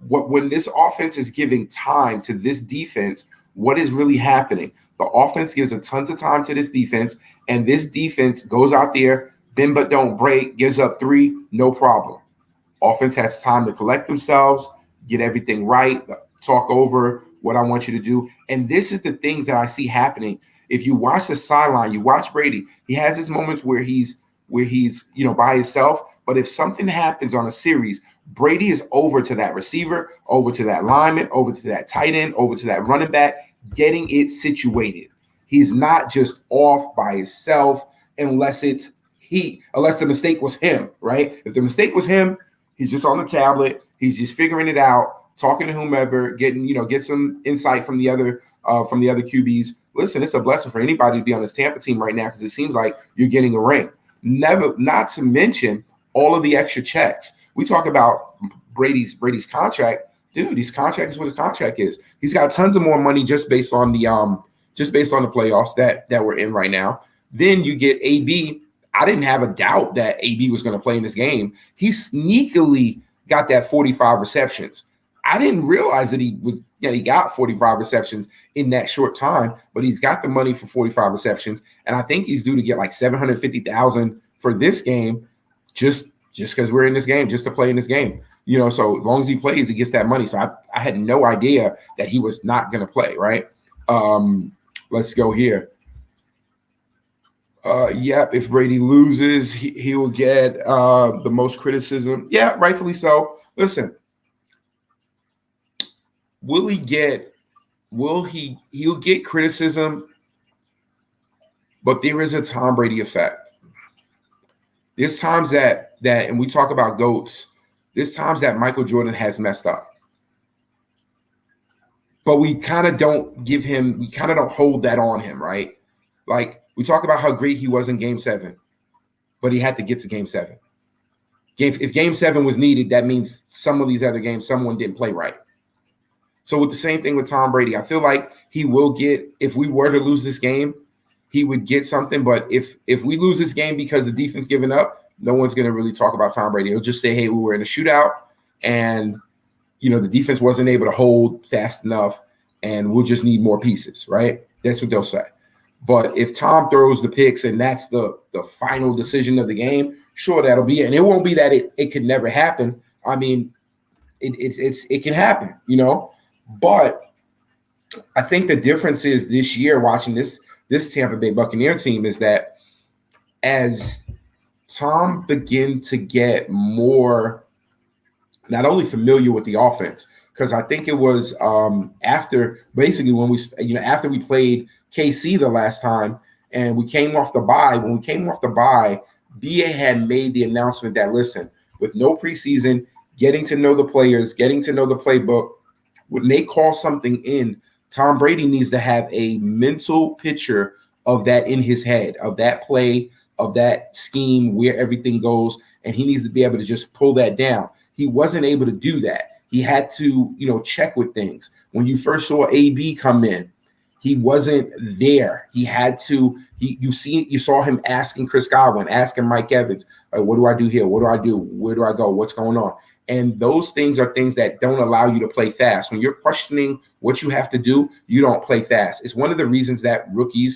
when this offense is giving time to this defense, what is really happening? The offense gives a tons of time to this defense, and this defense goes out there, bend but don't break, gives up 3, no problem. Offense has time to collect themselves, get everything right, talk over what I want you to do. And this is the things that I see happening. If you watch the sideline, you watch Brady, he has his moments where he's by himself. But if something happens on a series, Brady is over to that receiver, over to that lineman, over to that tight end, over to that running back, getting it situated. He's not just off by himself unless the mistake was him, right? If the mistake was him, he's just on the tablet. He's just figuring it out, talking to whomever, get some insight from the other QBs. Listen, it's a blessing for anybody to be on this Tampa team right now because it seems like you're getting a ring. Not to mention all of the extra checks. We talk about Brady's contract. Dude, his contract is what his contract is. He's got tons of more money just based on the just based on the playoffs that we're in right now. Then you get AB. I didn't have a doubt that AB was going to play in this game. He sneakily got that 45 receptions. I didn't realize that he got 45 receptions in that short time, but he's got the money for 45 receptions, and I think he's due to get like 750,000 for this game, just because we're in this game, just to play in this game. So as long as he plays, he gets that money. So I had no idea that he was not going to play. Right. Let's go here. Yep. If Brady loses, he will get the most criticism. Yeah, rightfully so. Listen. He'll get criticism, but there is a Tom Brady effect. There's times that, and we talk about GOATs, there's times that Michael Jordan has messed up. But we kind of don't hold that on him, right? Like, we talk about how great he was in Game 7, but he had to get to Game 7. If Game 7 was needed, that means some of these other games, someone didn't play right. So with the same thing with Tom Brady, I feel like he will get, if we were to lose this game, he would get something. But if we lose this game because the defense giving up, no one's going to really talk about Tom Brady. He'll just say, hey, we were in a shootout and, the defense wasn't able to hold fast enough and we'll just need more pieces, right? That's what they'll say. But if Tom throws the picks and that's the final decision of the game, sure, that'll be it. And it won't be that it could never happen. I mean, it can happen, But I think the difference is this year watching this Tampa Bay Buccaneer team is that as Tom began to get more not only familiar with the offense, because I think it was after basically when after we played KC the last time and we came off the bye. When we came off the bye, BA had made the announcement that, listen, with no preseason, getting to know the players, getting to know the playbook, when they call something in, Tom Brady needs to have a mental picture of that in his head, of that play, of that scheme, where everything goes, and he needs to be able to just pull that down. He wasn't able to do that. He had to, check with things. When you first saw AB come in, he wasn't there. He had to. You saw him asking Chris Godwin, asking Mike Evans, "What do I do here? What do I do? Where do I go? What's going on?" And those things are things that don't allow you to play fast. When you're questioning what you have to do, you don't play fast. It's one of the reasons that rookie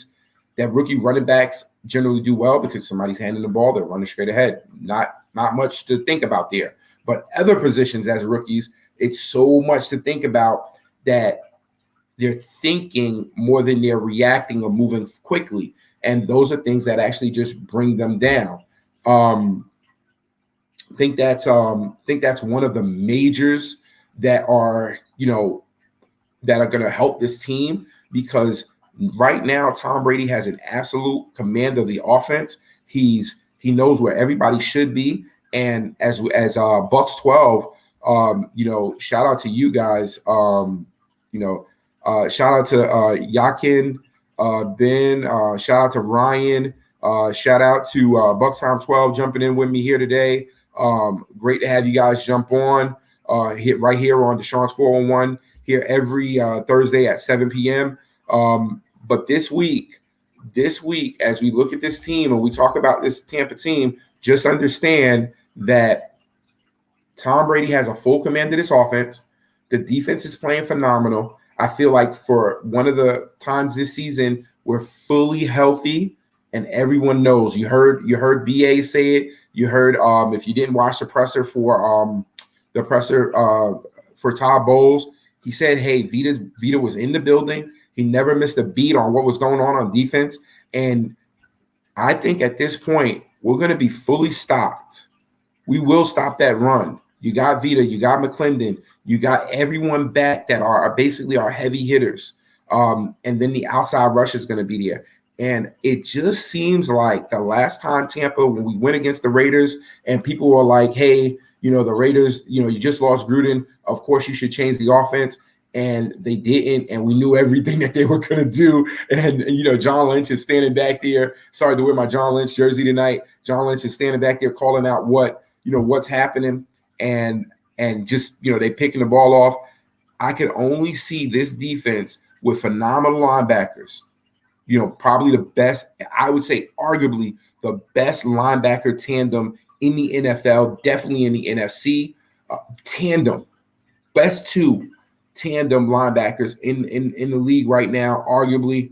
running backs generally do well, because somebody's handing the ball, they're running straight ahead. Not much to think about there. But other positions as rookies, it's so much to think about that they're thinking more than they're reacting or moving quickly. And those are things that actually just bring them down. I think that's one of the majors that are going to help this team, because right now Tom Brady has an absolute command of the offense. He knows where everybody should be, and as Bucks 12, shout out to you guys. Shout out to Yakin, Ben. Shout out to Ryan. Shout out to Bucks Time 12 jumping in with me here today. Great to have you guys jump on right here on Deshun's 411 here every Thursday at 7 p.m. But this week, as we look at this team and we talk about this Tampa team, just understand that Tom Brady has a full command of this offense. The defense is playing phenomenal. I feel like for one of the times this season, we're fully healthy, and everyone knows. You heard BA say it. You heard if you didn't watch the presser for Todd Bowles, he said, hey, Vita was in the building. He never missed a beat on what was going on defense. And I think at this point, we're going to be fully stocked. We will stop that run. You got Vita, you got McClendon, you got everyone back that are basically our heavy hitters. And then the outside rush is going to be there. And it just seems like the last time Tampa, when we went against the Raiders and people were like, hey, the Raiders, you just lost Gruden. Of course, you should change the offense. And they didn't. And we knew everything that they were going to do. And, John Lynch is standing back there. Sorry to wear my John Lynch jersey tonight. John Lynch is standing back there calling out what's happening. And just, they picking the ball off. I could only see this defense with phenomenal linebackers. You know, probably the best, I would say arguably the best linebacker tandem in the NFL, definitely in the NFC. Tandem, best two tandem linebackers in the league right now, arguably,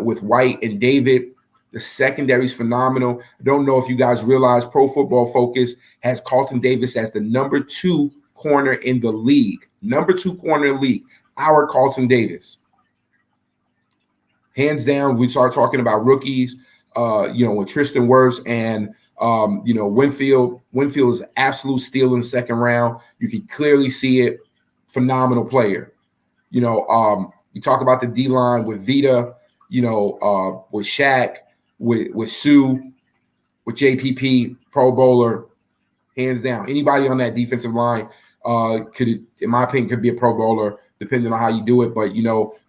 with White and David. The secondary is phenomenal. I don't know if you guys realize Pro Football Focus has Carlton Davis as the number 2 corner in the league. Number 2 corner in the league, our Carlton Davis. Hands down, we start talking about rookies, with Tristan Wirfs and, Winfield. Winfield is absolute steal in the second round. You can clearly see it. Phenomenal player. You talk about the D-line with Vita, with Shaq, with Sue, with JPP, Pro Bowler, hands down. Anybody on that defensive line could, in my opinion, could be a Pro Bowler, depending on how you do it. But,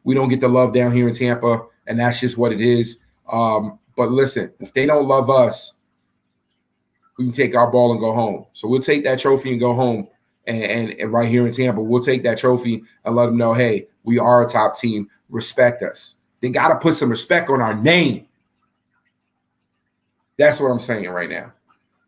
we don't get the love down here in Tampa, and that's just what it is. But listen, if they don't love us, we can take our ball and go home. So we'll take that trophy and go home. And right here in Tampa, we'll take that trophy and let them know, hey, we are a top team. Respect us. They got to put some respect on our name. That's what I'm saying right now.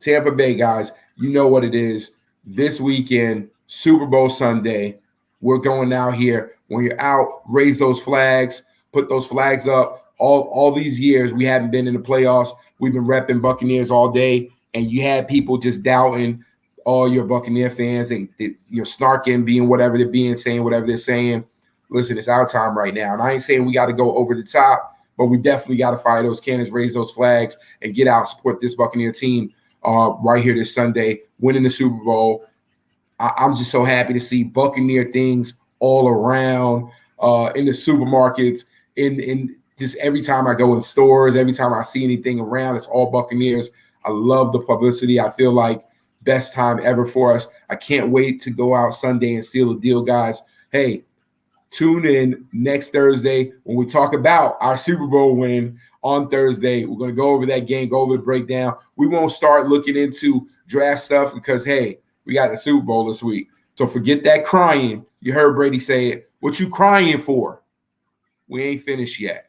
Tampa Bay, guys, you know what it is. This weekend, Super Bowl Sunday, we're going out here. When you're out, raise those flags, put those flags up. All these years, we haven't been in the playoffs. We've been repping Buccaneers all day, and you had people just doubting all your Buccaneer fans, and you're snarking, being whatever they're being, saying whatever they're saying. Listen, it's our time right now. And I ain't saying we got to go over the top, but we definitely got to fire those cannons, raise those flags, and get out and support this Buccaneer team right here this Sunday, winning the Super Bowl. I'm just so happy to see Buccaneer things all around in the supermarkets, in just every time I go in stores, every time I see anything around, it's all Buccaneers. I love the publicity. I feel like best time ever for us. I can't wait to go out Sunday and seal the deal, guys. Hey, tune in next Thursday when we talk about our Super Bowl win on Thursday. We're going to go over that game, go over the breakdown. We won't start looking into draft stuff because, hey, we got the Super Bowl this week. So forget that crying. You heard Brady say it. What you crying for? We ain't finished yet.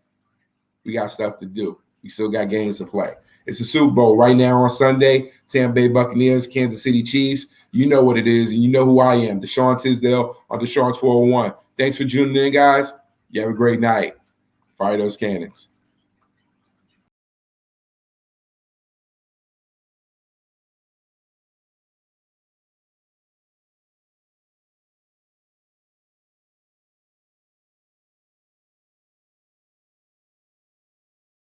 We got stuff to do. We still got games to play. It's the Super Bowl right now on Sunday. Tampa Bay Buccaneers, Kansas City Chiefs. You know what it is, and you know who I am. Deshun Tisdale on Deshun's 401. Thanks for tuning in, guys. You have a great night. Fire those cannons.